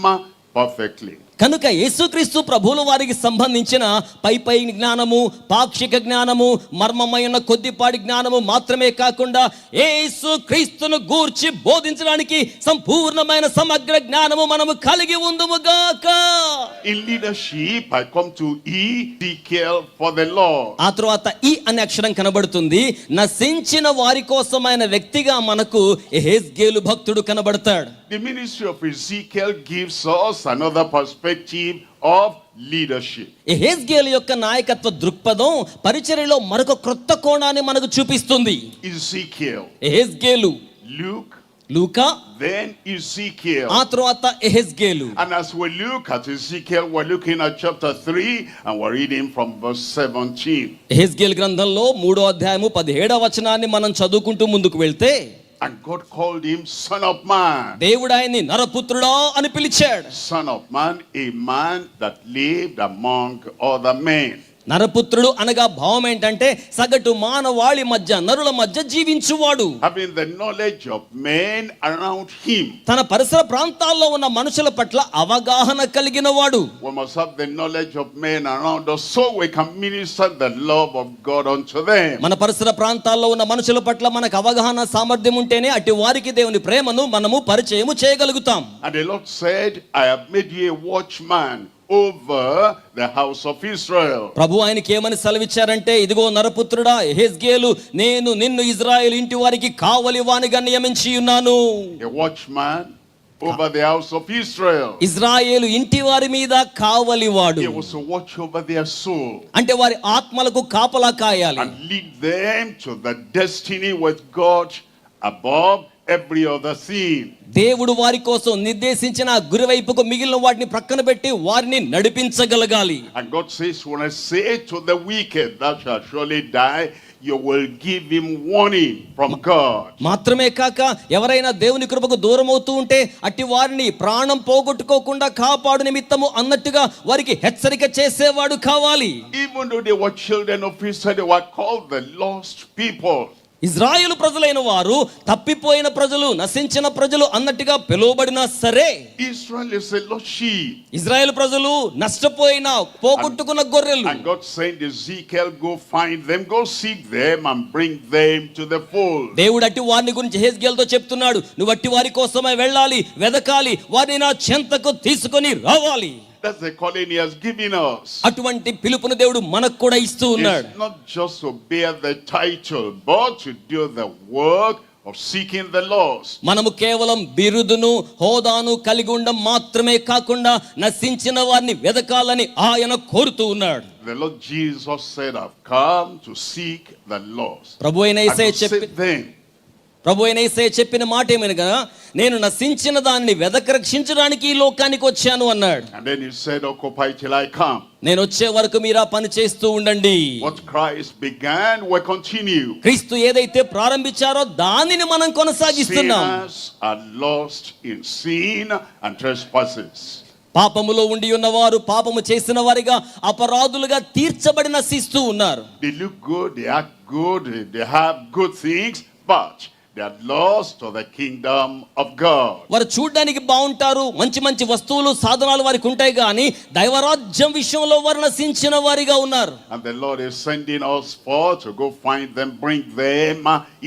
Speaker 2: perfectly.
Speaker 3: కనుక యేసుక్రీస్తు ప్రభువుల వారికి సంబంధించిన పై జ్ఞానము, పాక్షిక జ్ఞానము, మర్మమైన కొద్దిపాటి జ్ఞానము మాత్రమే కాకుండా యేసుక్రీస్తును గూర్చి బోధించడానికి సంపూర్ణమైన సమగ్ర జ్ఞానము మనము కలిగి ఉందుముగాక.
Speaker 2: In leadership, I come to Ezekiel for the Lord.
Speaker 3: ఆ తర్వాత ఈ అనే అక్షరం కనబడుతుంది. నశించిన వారి కోసమైన వ్యక్తిగా మనకు యెహెజ్కేలు భక్తుడు కనబడతాడు.
Speaker 2: The ministry of Ezekiel gives us another perspective of leadership.
Speaker 3: యెహెజ్కేలు యొక్క నాయకత్వ దృక్పథం పరిచర్యలో మరొక క్రొత్త కోణాన్ని మనకు చూపిస్తుంది.
Speaker 2: Ezekiel,
Speaker 3: యెహెజ్కేలు,
Speaker 2: Luke,
Speaker 3: లూకా,
Speaker 2: then Ezekiel.
Speaker 3: ఆ తర్వాత యెహెజ్కేలు.
Speaker 2: And as we look at Ezekiel, we're looking at chapter 3 and we're reading from verse 17.
Speaker 3: యెహెజ్కేలు గ్రంథంలో 3వ అధ్యాయము 17వ వచనాన్ని మనం చదువుకుంటూ ముందుకు వెళ్తే,
Speaker 2: And God called him Son of Man.
Speaker 3: దేవుడు ఆయన్ని నరపుత్రుడా అని పిలిచాడు.
Speaker 2: Son of Man, a man that lived among other men.
Speaker 3: నరపుత్రుడు అనగా భావం ఏంటంటే సగటు మానవాళి మధ్య, నరుల మధ్య జీవించువాడు.
Speaker 2: Having the knowledge of men around him.
Speaker 3: తన పరిసర ప్రాంతాల్లో ఉన్న మనుషుల పట్ల అవగాహన కలిగిన వాడు.
Speaker 2: We must have the knowledge of men around us so we can minister the love of God unto them.
Speaker 3: మన పరిసర ప్రాంతాల్లో ఉన్న మనుషుల పట్ల మనకు అవగాహన సామర్థ్యం ఉంటేనే అట్టి వారికి దేవుని ప్రేమను మనము పరిచయము చేయగలుగుతాం.
Speaker 2: And the Lord said, I have made you a watchman over the house of Israel.
Speaker 3: ప్రభు ఆయనకి ఏమని సెలవిచ్చారంటే, ఇదిగో నరపుత్రుడా యెహెజ్కేలు, నేను నిన్ను ఇజ్రాయేలు ఇంటి వారికి కావలి వానిగా నియమించి ఉన్నాను.
Speaker 2: A watchman over the house of Israel.
Speaker 3: Israel ఇంటి వారి మీద కావలివాడు.
Speaker 2: He was to watch over their soul
Speaker 3: అంటే వారి ఆత్మలకు కాపలా కాయాలి.
Speaker 2: and lead them to the destiny with God above every other thing.
Speaker 3: దేవుడు వారి కోసం నిర్దేశించిన గురి వైపుకు మిగిలిన వాటిని ప్రక్కన పెట్టి వారిని నడిపించగలగాలి.
Speaker 2: And God says, when I say to the wicked, thou shalt surely die, you will give him warning from God.
Speaker 3: మాత్రమే కాక ఎవరైనా దేవుని కృపకు దూరం అవుతూ ఉంటే అట్టి వారిని ప్రాణం పోగొట్టుకోకుండా కాపాడు నిమిత్తము అన్నట్టుగా వారికి హెచ్చరిక చేసేవాడు కావాలి.
Speaker 2: Even though they were children of Israel, they were called the lost people.
Speaker 3: Israel ప్రజలైన వారు తప్పిపోయిన ప్రజలు, నశించిన ప్రజలు అన్నట్టుగా పిలువబడినా సరే,
Speaker 2: Israel is a lost sheep.
Speaker 3: Israel ప్రజలు నష్టపోయిన పోగొట్టుకున్న గొర్రెలు.
Speaker 2: And God sent Ezekiel, go find them, go seek them and bring them to the fold.
Speaker 3: దేవుడు అట్టి వారిని గురించి హెజ్కేలుతో చెప్తున్నాడు, నువ్వు అట్టి వారి కోసమే వెళ్ళాలి, వెదకాలి, వారిని నా చెంతకు తీసుకొని రావాలి.
Speaker 2: That's the calling he has given us.
Speaker 3: అటువంటి పిలుపును దేవుడు మనకు కూడా ఇస్తూ ఉన్నాడు.
Speaker 2: It's not just to bear the title, but to do the work of seeking the lost.
Speaker 3: మనము కేవలం బిరుదును, హోదాను కలిగి ఉండడం మాత్రమే కాకుండా నశించిన వారిని వెదకాలని ఆయన కోరుతూ ఉన్నాడు.
Speaker 2: The Lord Jesus said, I've come to seek the lost.
Speaker 3: ప్రభు అయిన యేసయ్య చెప్పిన మాట ఏమనగా, నేను నశించిన దానిని వెదక రక్షించడానికి ఈ లోకానికి వచ్చాను అన్నాడు.
Speaker 2: And then he said, occupy till I come.
Speaker 3: నేను వచ్చే వరకు మీరు ఆ పని చేస్తూ ఉండండి.
Speaker 2: What Christ began will continue.
Speaker 3: క్రీస్తు ఏదైతే ప్రారంభించారో దానిని మనం కొనసాగిస్తున్నాం.
Speaker 2: Sinners are lost in sin and trespasses.
Speaker 3: పాపములో ఉండి ఉన్నవారు పాపము చేసిన వారిగా అపరాధులుగా తీర్చబడి నశిస్తూ ఉన్నారు.
Speaker 2: They look good, they act good, they have good things, but they are lost to the kingdom of God.
Speaker 3: వారు చూడడానికి బాగుంటారు, మంచి మంచి వస్తువులు సాధనాలు వారికి ఉంటాయి, కానీ దైవరాజ్యం విషయంలో వారు నశించిన వారిగా ఉన్నారు.
Speaker 2: And the Lord is sending us forth to go find them, bring them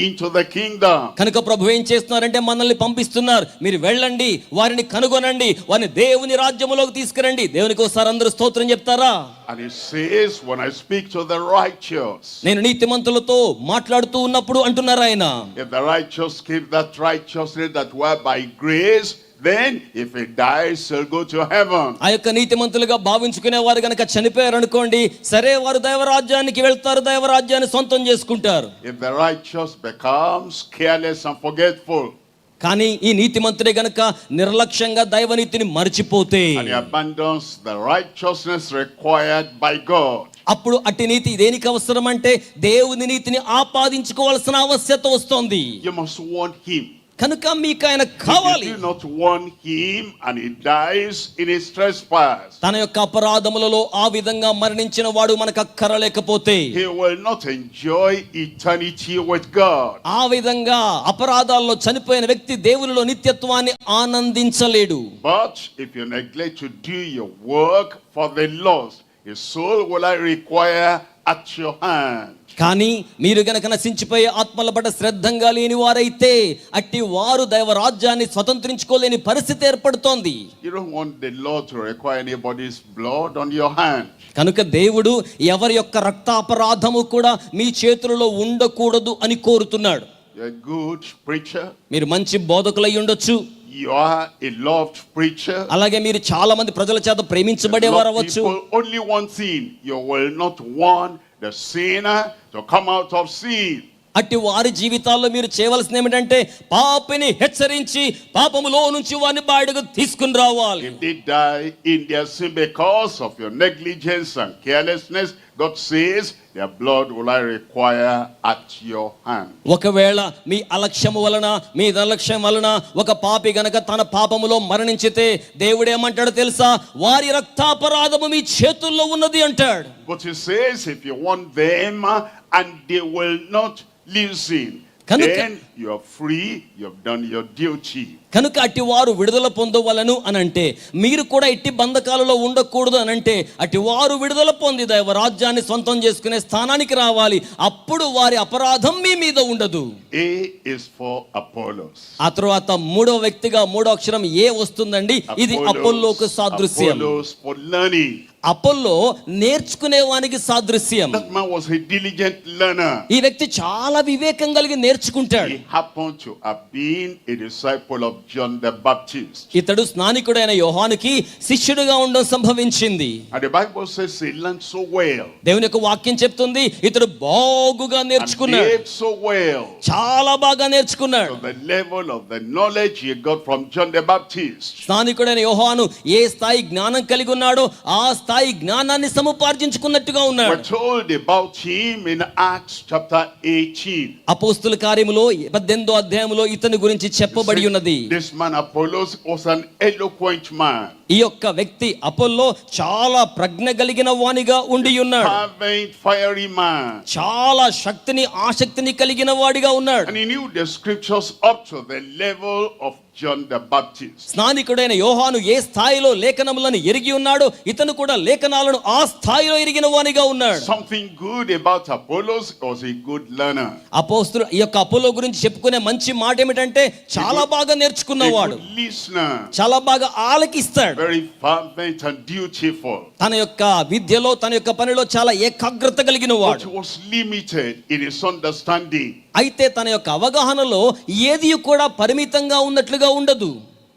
Speaker 2: into the kingdom.
Speaker 3: కనుక ప్రభు ఏం చేస్తున్నారంటే మనల్ని పంపిస్తున్నారు, మీరు వెళ్ళండి, వారిని కనుగొనండి, వారిని దేవుని రాజ్యములోకి తీసుకురండి. దేవునికి ఒకసారి అందరూ స్తోత్రం చెప్తారా?
Speaker 2: And he says, when I speak to the righteous,
Speaker 3: నేను నీతిమంతులతో మాట్లాడుతూ ఉన్నప్పుడు అంటున్నారు ఆయన,
Speaker 2: if the righteous keep that righteousness that were by grace, then if he dies, he'll go to heaven.
Speaker 3: ఆ యొక్క నీతిమంతులుగా భావించుకునే వారు గనక చనిపోయారు అనుకోండి, సరే వారు దైవరాజ్యానికి వెళ్తారు, దైవరాజ్యాన్ని సొంతం చేసుకుంటారు.
Speaker 2: If the righteous becomes careless and forgetful,
Speaker 3: కానీ ఈ నీతిమంతుడే గనక నిర్లక్ష్యంగా దైవనీతిని మర్చిపోతే,
Speaker 2: and he abandons the righteousness required by God,
Speaker 3: అప్పుడు అట్టి నీతి దేనికి అవసరం అంటే దేవుని నీతిని ఆపాదించుకోవాల్సిన ఆవశ్యకత వస్తుంది.
Speaker 2: you must want him.
Speaker 3: కనుక మీకు ఆయన కావాలి.
Speaker 2: If you do not want him and he dies in his trespass,
Speaker 3: తన యొక్క అపరాధములలో ఆ విధంగా మరణించిన వాడు మనకు అక్కరలేకపోతే,
Speaker 2: he will not enjoy eternity with God.
Speaker 3: ఆ విధంగా అపరాధాల్లో చనిపోయిన వ్యక్తి దేవునిలో నిత్యత్వాన్ని ఆనందించలేడు.
Speaker 2: But if you neglect to do your work for the lost, his soul will I require at your hand.
Speaker 3: కానీ మీరు గనక నశించిపోయే ఆత్మల పట్ల శ్రద్ధంగా లేని వారైతే అట్టి వారు దైవరాజ్యాన్ని స్వతంత్రించుకోలేని పరిస్థితి ఏర్పడుతోంది.
Speaker 2: You don't want the Lord to require anybody's blood on your hand.
Speaker 3: కనుక దేవుడు ఎవరి యొక్క రక్తాపరాధము కూడా మీ చేతులలో ఉండకూడదు అని కోరుతున్నాడు.
Speaker 2: You're a good preacher.
Speaker 3: మీరు మంచి బోధకులై ఉండొచ్చు,
Speaker 2: You are a loved preacher.
Speaker 3: అలాగే మీరు చాలా మంది ప్రజల చేత ప్రేమించబడేవారు అవ్వచ్చు.
Speaker 2: People, only one thing, you will not want the sinner to come out of sin.
Speaker 3: అట్టి వారి జీవితాల్లో మీరు చేయవలసింది ఏమిటంటే పాపిని హెచ్చరించి పాపములో నుంచి వారిని బయటకు తీసుకుని రావాలి.
Speaker 2: If they die in their sin because of your negligence and carelessness, God says, their blood will I require at your hand.
Speaker 3: ఒకవేళ మీ అలక్ష్యము వలన, మీ నిర్లక్ష్యం వలన ఒక పాపి గనక తన పాపములో మరణించితే దేవుడు ఏమంటాడో తెలుసా? వారి రక్తాపరాధము మీ చేతుల్లో ఉన్నది అంటాడు.
Speaker 2: But he says, if you want them and they will not listen, then you are free, you have done your duty.
Speaker 3: కనుక అట్టి వారు విడుదల పొందవలను అనంటే, మీరు కూడా ఇట్టి బంధకాలలో ఉండకూడదు అనంటే, అట్టి వారు విడుదల పొంది దైవ రాజ్యాన్ని సొంతం చేసుకునే స్థానానికి రావాలి. అప్పుడు వారి అపరాధం మీ మీద ఉండదు.
Speaker 2: A is for Apollos.
Speaker 3: ఆ తర్వాత మూడవ వ్యక్తిగా మూడో అక్షరం ఏ వస్తుందండి. ఇది అపోల్లోకు సాదృశ్యం.
Speaker 2: Apollos for learning.
Speaker 3: అపోల్లో నేర్చుకునేవానికి సాదృశ్యం.
Speaker 2: That man was a diligent learner.
Speaker 3: ఈ వ్యక్తి చాలా వివేకం కలిగి నేర్చుకుంటాడు.
Speaker 2: He happened to have been a disciple of John the Baptist.
Speaker 3: ఇతడు స్నానికుడైన యోహానుకి శిష్యుడిగా ఉండడం సంభవించింది.
Speaker 2: And the Bible says he learned so well.
Speaker 3: దేవుని యొక్క వాక్యం చెప్తుంది ఇతడు బాగుగా నేర్చుకున్నాడు.
Speaker 2: And behaved so well.
Speaker 3: చాలా బాగా నేర్చుకున్నాడు.
Speaker 2: So the level of the knowledge he got from John the Baptist.
Speaker 3: స్నానికుడైన యోహాను ఏ స్థాయి జ్ఞానం కలిగి ఉన్నాడో ఆ స్థాయి స్థాయి జ్ఞానాన్ని సముపార్జించుకున్నట్టుగా ఉన్నాడు.
Speaker 2: We're told about him in Acts chapter 18.
Speaker 3: అపోస్తుల కార్యములో 18వ అధ్యాయములో ఇతని గురించి చెప్పబడి ఉన్నది.
Speaker 2: This man Apollos was an eloquent man.
Speaker 3: ఈ యొక్క వ్యక్తి అపోల్లో చాలా ప్రజ్ఞ కలిగిన వానిగా ఉండి ఉన్నాడు.
Speaker 2: Fervent, fiery man.
Speaker 3: చాలా శక్తిని ఆసక్తిని కలిగిన వాడిగా ఉన్నాడు.
Speaker 2: And he knew the scriptures up to the level of John the Baptist.
Speaker 3: స్నానికుడైన యోహాను ఏ స్థాయిలో లేఖనములను ఎరిగి ఉన్నాడో ఇతను కూడా లేఖనాలను ఆ స్థాయిలో ఎరిగిన వానిగా ఉన్నాడు.
Speaker 2: Something good about Apollos, was a good learner.
Speaker 3: అపోస్తలుడు ఈ యొక్క అపోలో గురించి చెప్పుకునే మంచి మాట ఏమిటంటే చాలా బాగా నేర్చుకున్నవాడు,
Speaker 2: A good listener.
Speaker 3: చాలా బాగా ఆలకిస్తాడు,
Speaker 2: Very fervent and dutiful.
Speaker 3: తన యొక్క విద్యలో తన యొక్క పనిలో చాలా ఏకాగ్రత కలిగిన
Speaker 2: But
Speaker 3: వాడు.
Speaker 2: he was limited in his understanding.
Speaker 3: అయితే తన యొక్క అవగాహనలో ఏది కూడా పరిమితంగా ఉన్నట్లుగా ఉండదు.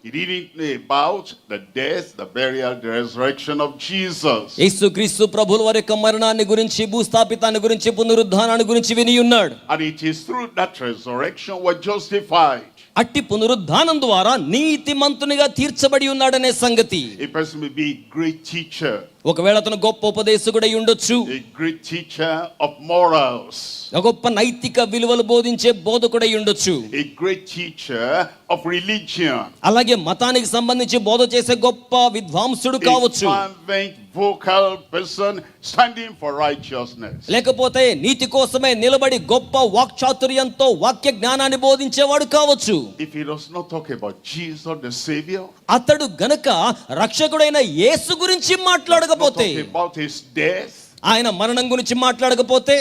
Speaker 2: He didn't know about the death, the burial, the resurrection of Jesus.
Speaker 3: యేసుక్రీస్తు ప్రభువుల వారి యొక్క మరణాన్ని గురించి, భూస్థాపితాన్ని గురించి, పునరుద్ధానాన్ని గురించి విని ఉన్నాడు.
Speaker 2: And it is through that resurrection we're justified.
Speaker 3: అట్టి పునరుద్ధానం ద్వారా నీతిమంతునిగా తీర్చబడి ఉన్నాడనే సంగతి.
Speaker 2: A person may be a great teacher,
Speaker 3: ఒకవేళ అతను గొప్ప ఉపదేశకుడై ఉండొచ్చు,
Speaker 2: a great teacher of morals,
Speaker 3: ఒక గొప్ప నైతిక విలువలు బోధించే బోధకుడై ఉండొచ్చు,
Speaker 2: a great teacher of religion,
Speaker 3: అలాగే మతానికి సంబంధించి బోధ చేసే గొప్ప విద్వాంసుడు
Speaker 2: a
Speaker 3: కావచ్చు,
Speaker 2: fervent, vocal person standing for righteousness.
Speaker 3: లేకపోతే నీతి కోసమే నిలబడి గొప్ప వాక్చాతుర్యంతో వాక్య జ్ఞానాన్ని బోధించేవాడు కావచ్చు.
Speaker 2: If he does not talk about Jesus the Savior,
Speaker 3: అతడు గనుక రక్షకుడైన యేసు గురించి
Speaker 2: not
Speaker 3: మాట్లాడకపోతే,
Speaker 2: talk about his death,
Speaker 3: ఆయన మరణం గురించి మాట్లాడకపోతే,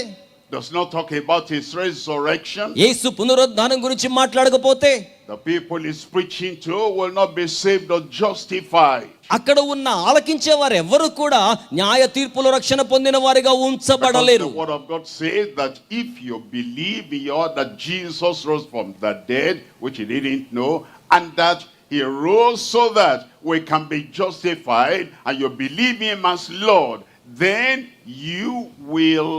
Speaker 2: does not talk about his resurrection,
Speaker 3: యేసు పునరుద్ధానం గురించి మాట్లాడకపోతే,
Speaker 2: the people he's preaching to will not be saved or justified.
Speaker 3: అక్కడ ఉన్న ఆలకించే వారు ఎవరు కూడా న్యాయ తీర్పులో రక్షణ పొందిన వారిగా
Speaker 2: Because
Speaker 3: ఉంచబడలేరు.
Speaker 2: the word of God says that if you believe in your that Jesus rose from the dead, which he didn't know, and that he rose so that we can be justified, and you believe him as Lord, then you will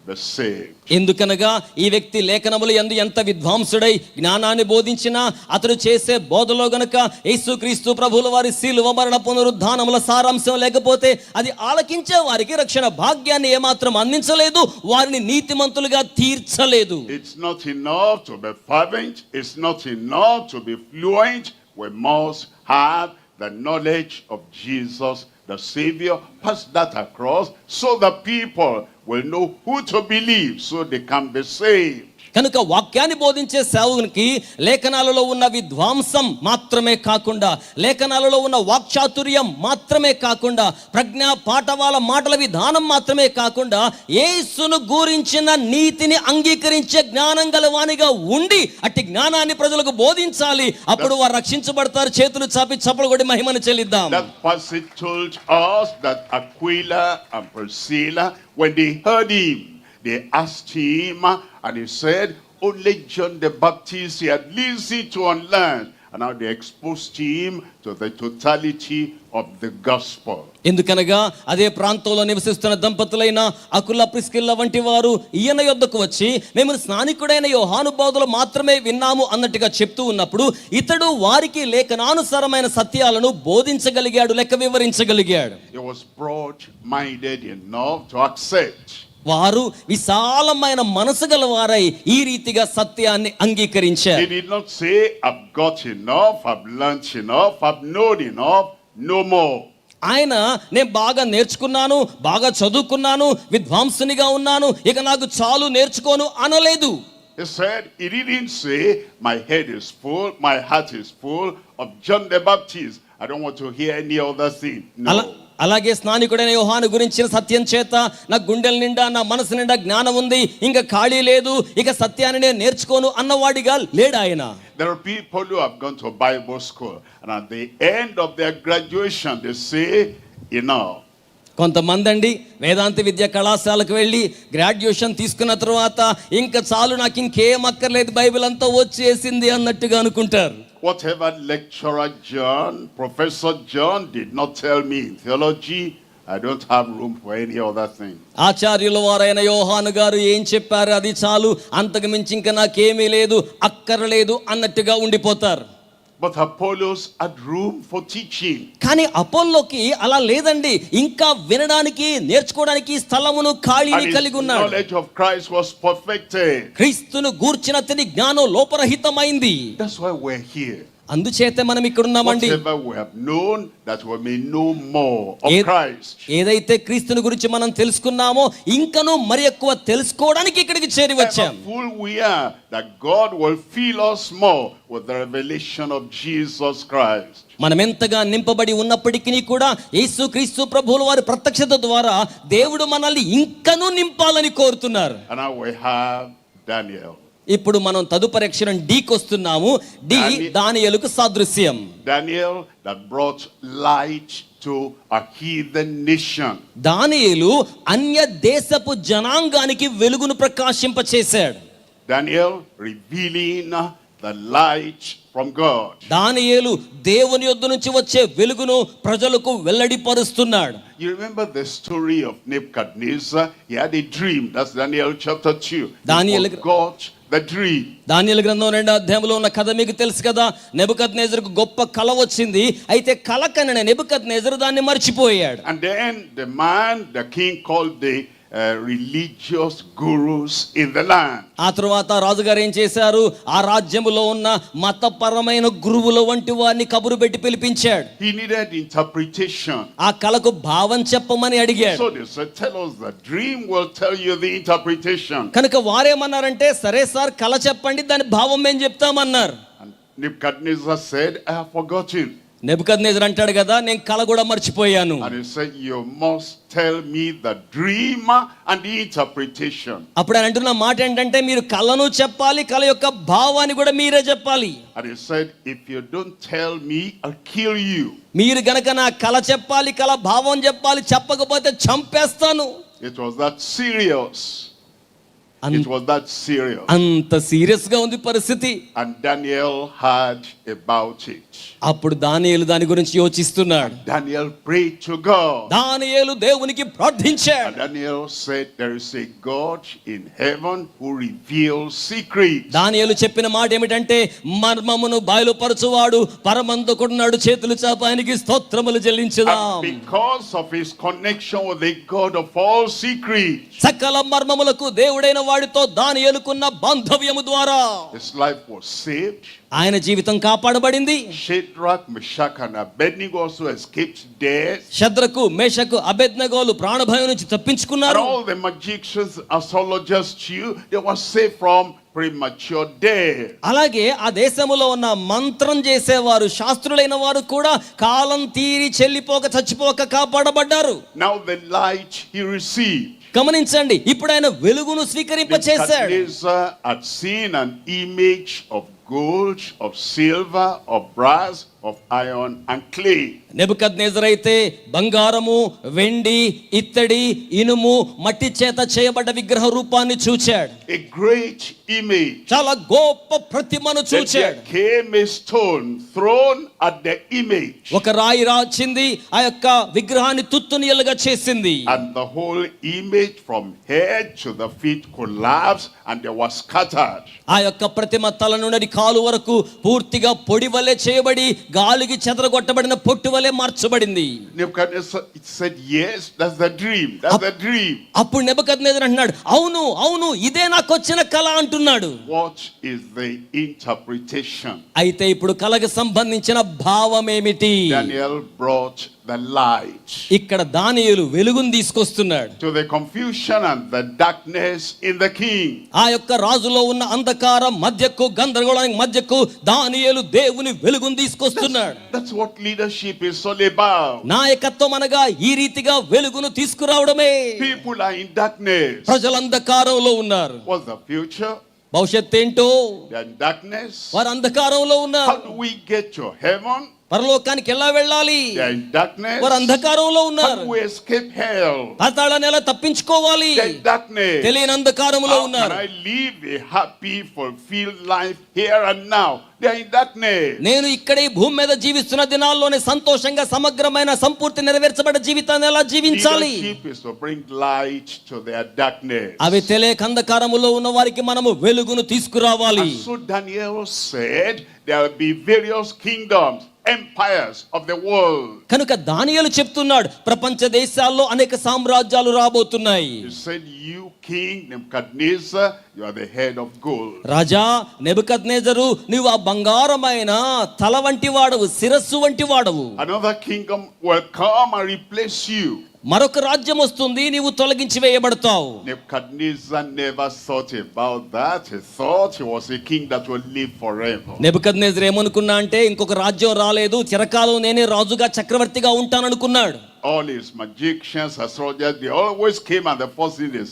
Speaker 2: be saved.
Speaker 3: ఎందుకనగా ఈ వ్యక్తి లేఖనములు యందు ఎంత విద్వాంసుడై జ్ఞానాన్ని బోధించినా అతడు చేసే బోధలో గనుక యేసుక్రీస్తు ప్రభువుల వారి శిలువ మరణ పునరుద్ధానముల సారాంశం లేకపోతే అది ఆలకించే వారికి రక్షణ భాగ్యాన్ని ఏమాత్రం అందించలేదు, వారిని నీతిమంతులుగా తీర్చలేదు.
Speaker 2: It's not enough to be fervent, it's not enough to be fluent. We must have the knowledge of Jesus the Savior. Pass that across so the people will know who to believe so they can be saved.
Speaker 3: కనుక వాక్యాన్ని బోధించే సేవకునికి లేఖనాలలో ఉన్న విద్వాంసం మాత్రమే కాకుండా, లేఖనాలలో ఉన్న వాక్చాతుర్యం మాత్రమే కాకుండా, ప్రజ్ఞా పాఠవాల మాటల విధానం మాత్రమే కాకుండా, యేసును గురించిన నీతిని అంగీకరించే జ్ఞానం గలవానిగా ఉండి అట్టి జ్ఞానాన్ని ప్రజలకు బోధించాలి. అప్పుడు వారు రక్షించబడతారు. చేతులు చాపి చప్పలు కొట్టి మహిమను చెల్లిద్దాం.
Speaker 2: That passage told us that Aquila and Priscilla, when they heard him, they asked him, and he said, only John the Baptist he had listened to and learned. And now they exposed him to the totality of the gospel.
Speaker 3: ఎందుకనగా అదే ప్రాంతంలో నివసిస్తున్న దంపతులైన అకుల ప్రిస్కిల్ల వంటి వారు ఈయన యొద్దకు వచ్చి మేము స్నానికుడైన యోహాను బోధలు మాత్రమే విన్నాము అన్నట్టుగా చెప్తూ ఉన్నప్పుడు ఇతడు వారికి లేఖనానుసారమైన సత్యాలను బోధించగలిగాడు, లెక్క వివరించగలిగాడు.
Speaker 2: He was broad-minded enough to accept.
Speaker 3: వారు విశాలమైన మనసు గల వారై ఈ రీతిగా సత్యాన్ని అంగీకరించారు.
Speaker 2: He did not say, I've got enough, I've learned enough, I've known enough, no more.
Speaker 3: ఆయన నేను బాగా నేర్చుకున్నాను, బాగా చదువుకున్నాను, విద్వాంసునిగా ఉన్నాను, ఇక నాకు చాలు నేర్చుకోను అనలేదు.
Speaker 2: He said, he didn't say, my head is full, my heart is full of John the Baptist. I don't want to hear any other thing. No.
Speaker 3: అలాగే స్నానికుడైన యోహాను గురించిన సత్యం చేత నా గుండెల నిండా, నా మనసు నిండా జ్ఞానం ఉంది, ఇంకా ఖాళీ లేదు, ఇక సత్యాన్ని నేను నేర్చుకోను అన్నవాడిగా లేడు ఆయన.
Speaker 2: There are people who have gone to Bible school, and at the end of their graduation, they say, enough.
Speaker 3: కొంతమంది అండి వేదాంత విద్యా కళాశాలకు వెళ్ళి గ్రాడ్యుయేషన్ తీసుకున్న తర్వాత ఇంకా చాలు, నాకు ఇంకేం అక్కర్లేదు, బైబిల్ అంతా వచ్చేసింది అన్నట్టుగా అనుకుంటారు.
Speaker 2: Whatever lecturer John, Professor John did not tell me in theology, I don't have room for any other thing.
Speaker 3: ఆచార్యుల వారైన యోహాను గారు ఏం చెప్పారు అది చాలు, అంతకు మించి ఇంకా నాకేమీ లేదు, అక్కర్లేదు అన్నట్టుగా ఉండిపోతారు.
Speaker 2: But Apollos had room for teaching.
Speaker 3: కానీ అపోల్లోకి అలా లేదండి, ఇంకా వినడానికి నేర్చుకోవడానికి స్థలమును ఖాళీని
Speaker 2: And his
Speaker 3: కలిగి ఉన్నాడు.
Speaker 2: knowledge of Christ was perfected.
Speaker 3: క్రీస్తును గూర్చిన అతని జ్ఞానం లోపరహితమైంది.
Speaker 2: That's why we're here.
Speaker 3: అందుచేత మనం ఇక్కడ ఉన్నామండి.
Speaker 2: Whatever we have known, that we may know more of Christ.
Speaker 3: ఏదైతే క్రీస్తుని గురించి మనం తెలుసుకున్నామో ఇంకను మరి ఎక్కువ తెలుసుకోవడానికి ఇక్కడికి చేరి వచ్చాం.
Speaker 2: However full we are, that God will fill us more with the revelation of Jesus Christ.
Speaker 3: మనం ఎంతగా నింపబడి ఉన్నప్పటికీ కూడా యేసుక్రీస్తు ప్రభువుల వారి ప్రత్యక్షత ద్వారా దేవుడు మనల్ని ఇంకను నింపాలని కోరుతున్నారు.
Speaker 2: And now we have Daniel.
Speaker 3: ఇప్పుడు మనం తదుపరి అక్షరం డీకి వస్తున్నాము. డి దానియేలుకు సాదృశ్యం.
Speaker 2: Daniel that brought light to a heathen nation.
Speaker 3: దానియేలు అన్య దేశపు జనాంగానికి వెలుగును ప్రకాశింపచేశాడు.
Speaker 2: Daniel revealing the light from God.
Speaker 3: దానియేలు దేవుని యొద్ద నుంచి వచ్చే వెలుగును ప్రజలకు వెల్లడిపరుస్తున్నాడు.
Speaker 2: You remember the story of Nebuchadnezzar? He had a dream. That's Daniel chapter 2.
Speaker 3: Daniel
Speaker 2: He forgot the dream.
Speaker 3: దానియేలు గ్రంథం 2వ అధ్యాయంలో ఉన్న కథ మీకు తెలుసు కదా. నెబుకద్నెజరుకు గొప్ప కల వచ్చింది. అయితే కల కనిన నెబుకద్నెజరు దాన్ని మర్చిపోయాడు.
Speaker 2: And then the king called the religious gurus in the land.
Speaker 3: ఆ తరువాత రాజుగారు ఏం చేశారు? ఆ రాజ్యములో ఉన్న మతపరమైన గురువుల వంటి వారిని కబురు పెట్టి పిలిపించాడు.
Speaker 2: He needed interpretation.
Speaker 3: ఆ కలకు భావం చెప్పమని అడిగాడు.
Speaker 2: So they said, tell us the dream, will tell you the interpretation.
Speaker 3: కనుక వారేమన్నారంటే, సరే సార్ కల చెప్పండి, దాని భావం మేము చెప్తామన్నారు.
Speaker 2: And Nebuchadnezzar said, I have forgotten.
Speaker 3: నెబుకద్నెజరు అంటాడు కదా, నేను కల కూడా మర్చిపోయాను.
Speaker 2: And he said, you must tell me the dream and the interpretation.
Speaker 3: అప్పుడు ఆయన అంటున్న మాట ఏంటంటే, మీరు కలను చెప్పాలి, కల యొక్క భావాన్ని కూడా మీరే చెప్పాలి.
Speaker 2: And he said, if you don't tell me, I'll kill you.
Speaker 3: మీరు గనక నా కల చెప్పాలి, కల భావం చెప్పాలి, చెప్పకపోతే చంపేస్తాను.
Speaker 2: It was that serious. It was that serious.
Speaker 3: అంత సీరియస్ గా ఉంది పరిస్థితి.
Speaker 2: And Daniel heard about it.
Speaker 3: అప్పుడు దానియేలు దాని గురించి యోచిస్తున్నాడు.
Speaker 2: Daniel prayed to God.
Speaker 3: దానియేలు దేవునికి ప్రార్థించాడు.
Speaker 2: And Daniel said, there is a God in heaven who reveals secrets.
Speaker 3: దానియేలు చెప్పిన మాట ఏమిటంటే, మర్మమును బయలుపరచువాడు పరమందుకున్నాడు, చేతులు చాపి ఆయనకి స్తోత్రములు చెల్లించుదాం.
Speaker 2: And because of his connection with the God of all secrets,
Speaker 3: సకల మర్మములకు దేవుడైన వాడితో దానియేలుకున్న బాంధవ్యము ద్వారా
Speaker 2: his life was saved.
Speaker 3: ఆయన జీవితం కాపాడబడింది.
Speaker 2: Shadrach, Meshach and Abednego also escaped death.
Speaker 3: షద్రకు, మేషకు, అబేద్నెగోలు ప్రాణభయం నుంచి
Speaker 2: And
Speaker 3: తప్పించుకున్నారు.
Speaker 2: all the magicians, astrologers too, they were saved from premature death.
Speaker 3: అలాగే ఆ దేశములో ఉన్న మంత్రం చేసేవారు, శాస్త్రులైన వారు కూడా కాలం తీరి చెల్లిపోక చచ్చిపోక కాపాడబడ్డారు.
Speaker 2: Now the light he received.
Speaker 3: గమనించండి, ఇప్పుడు ఆయన వెలుగును స్వీకరింపచేశాడు.
Speaker 2: Nebuchadnezzar had seen an image of gold, of silver, of brass, of iron and clay.
Speaker 3: నెబుకద్నెజరు అయితే బంగారము, వెండి, ఇత్తడి, ఇనుము, మట్టి చేత చేయబడ్డ విగ్రహ రూపాన్ని చూచాడు.
Speaker 2: A great image.
Speaker 3: చాలా గొప్ప ప్రతిమను
Speaker 2: Then
Speaker 3: చూచాడు.
Speaker 2: there came a stone thrown at the image.
Speaker 3: ఒక రాయి రాచింది, ఆ యొక్క విగ్రహాన్ని తుత్తునియలుగా చేసింది.
Speaker 2: And the whole image from head to the feet collapsed and they were scattered.
Speaker 3: ఆ యొక్క ప్రతిమ తల నుండి కాలు వరకు పూర్తిగా పొడి వలె చేయబడి గాలికి చెదరగొట్టబడిన పొట్టు వలె మార్చబడింది.
Speaker 2: Nebuchadnezzar said, yes, that's the dream. That's the dream.
Speaker 3: అప్పుడు నెబుకద్నెజరు అంటున్నాడు, అవును అవును ఇదే నాకు వచ్చిన కళ అంటున్నాడు.
Speaker 2: What is the interpretation?
Speaker 3: అయితే ఇప్పుడు కళకు సంబంధించిన భావం ఏమిటి?
Speaker 2: Daniel brought the light
Speaker 3: ఇక్కడ దానియేలు వెలుగును తీసుకొస్తున్నాడు.
Speaker 2: to the confusion and the darkness in the king.
Speaker 3: ఆ యొక్క రాజులో ఉన్న అంధకారం మధ్యకు, గందరగోళానికి మధ్యకు దానియేలు దేవుని వెలుగును తీసుకొస్తున్నాడు.
Speaker 2: That's what leadership is all about.
Speaker 3: నాయకత్వం అనగా ఈ రీతిగా వెలుగును తీసుకురావడమే.
Speaker 2: People are in darkness.
Speaker 3: ప్రజలు అంధకారంలో ఉన్నారు.
Speaker 2: What's the future?
Speaker 3: భవిష్యత్ ఏంటో?
Speaker 2: They're in darkness.
Speaker 3: వారు అంధకారంలో
Speaker 2: How
Speaker 3: ఉన్నారు.
Speaker 2: do we get to heaven?
Speaker 3: పరలోకానికి ఎలా వెళ్ళాలి?
Speaker 2: They are in darkness.
Speaker 3: వారు అంధకారంలో
Speaker 2: How
Speaker 3: ఉన్నారు.
Speaker 2: do we escape hell?
Speaker 3: పాతాళాన్ని ఎలా తప్పించుకోవాలి?
Speaker 2: They are in darkness.
Speaker 3: తెలియని అంధకారంలో
Speaker 2: How can
Speaker 3: ఉన్నారు.
Speaker 2: I live a happy, fulfilled life here and now? They are in darkness.
Speaker 3: నేను ఇక్కడ ఈ భూమి మీద జీవిస్తున్న దినాల్లోనే సంతోషంగా సమగ్రమైన సంపూర్తి నెరవేర్చబడ్డ జీవితాన్ని ఎలా జీవించాలి?
Speaker 2: Leadership is to bring light to their darkness.
Speaker 3: అవి తెలియక అంధకారములో ఉన్న వారికి మనము వెలుగును తీసుకురావాలి.
Speaker 2: And so Daniel said there will be various kingdoms, empires of the world.
Speaker 3: కనుక దానియేలు చెప్తున్నాడు, ప్రపంచ దేశాల్లో అనేక సామ్రాజ్యాలు రాబోతున్నాయి.
Speaker 2: He said, you king Nebuchadnezzar, you are the head of gold.
Speaker 3: రాజా నెబుకద్నెజరు, నీవు ఆ బంగారమైన తల వంటి వాడవు, శిరస్సు వంటి వాడవు.
Speaker 2: Another kingdom will come and replace you.
Speaker 3: మరొక రాజ్యం వస్తుంది, నీవు తొలగించి వేయబడతావు.
Speaker 2: Nebuchadnezzar never thought about that. He thought he was a king that will live forever.
Speaker 3: నెబుకద్నెజరు ఏమనుకున్నా అంటే, ఇంకొక రాజ్యం రాలేదు, చిరకాలం నేనే రాజుగా చక్రవర్తిగా ఉంటాననుకున్నాడు.
Speaker 2: All his magicians, astrologers, they always came, and the first thing they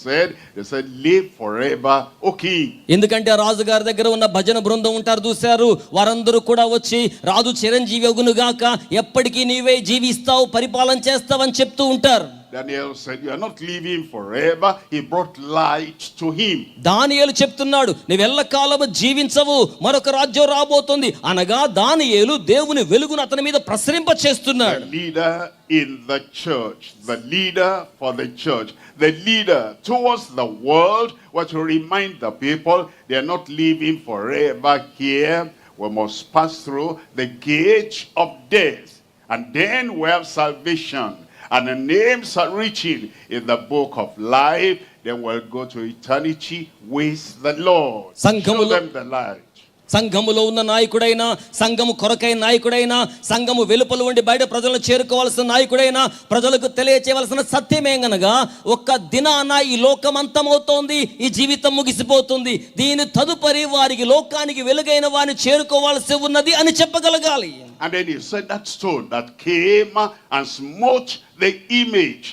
Speaker 2: said, live forever, O king.
Speaker 3: ఎందుకంటే ఆ రాజుగారి దగ్గర ఉన్న భజన బృందం ఉంటారు చూశారు, వారందరూ కూడా వచ్చి రాజు చిరంజీవి అగునుగాక, ఎప్పటికీ నీవే జీవిస్తావు, పరిపాలన చేస్తావని చెప్తూ ఉంటారు.
Speaker 2: Daniel said, you are not living forever. He brought light to him.
Speaker 3: దానియేలు చెప్తున్నాడు, నీవెల్లకాలము జీవించవు, మరొక రాజ్యం రాబోతుంది అనగా దానియేలు దేవుని వెలుగును అతని మీద ప్రసరింప చేస్తున్నాడు.
Speaker 2: The leader in the church, the leader for the church, the leader towards the world, was to remind the people they are not living forever here. We must pass through the gate of death, and then we have salvation. And the names are written in the book of life. Then we'll go to eternity with the Lord. Show them the light.
Speaker 3: సంఘములో ఉన్న నాయకుడైనా, సంఘము కొరకై నాయకుడైనా, సంఘము వెలుపల ఉండి బయట ప్రజలను చేరుకోవాల్సిన నాయకుడైనా, ప్రజలకు తెలియచేయవలసిన సత్యమేగనగా, ఒక్క దినాన ఈ లోకం అంతమవుతోంది, ఈ జీవితం ముగిసిపోతుంది, దీని తదుపరి వారికి లోకానికి వెలుగైన వారిని చేరుకోవాల్సి ఉన్నది అని చెప్పగలగాలి.
Speaker 2: And then he said that stone that came and smote the image,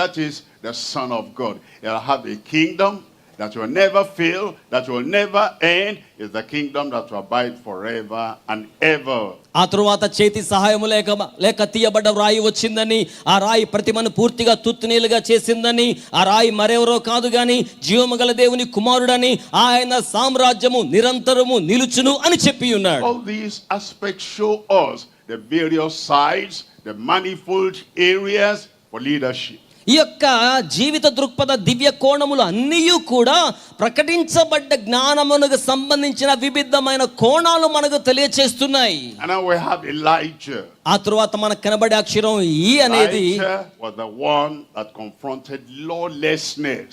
Speaker 2: that is the Son of God. He'll have a kingdom that will never fail, that will never end, is the kingdom that will abide forever and ever.
Speaker 3: ఆ తరువాత చేతి సహాయము లేక తీయబడ్డ రాయి వచ్చిందని, ఆ రాయి ప్రతిమను పూర్తిగా తుత్తునీలుగా చేసిందని, ఆ రాయి మరెవరో కాదు గాని జీవము గల దేవుని కుమారుడని, ఆయన సామ్రాజ్యము నిరంతరము నిలుచును అని చెప్పి ఉన్నాడు.
Speaker 2: All these aspects show us the various sides, the manifold areas for leadership.
Speaker 3: ఈ యొక్క జీవిత దృక్పథ దివ్య కోణములు అన్నీ కూడా ప్రకటించబడ్డ జ్ఞానమునకు సంబంధించిన వివిధమైన కోణాలు మనకు తెలియచేస్తున్నాయి.
Speaker 2: And now we have Elijah.
Speaker 3: ఆ తరువాత మనకు కనబడే అక్షరం ఈ అనేది,
Speaker 2: Elijah was the one that confronted lawlessness.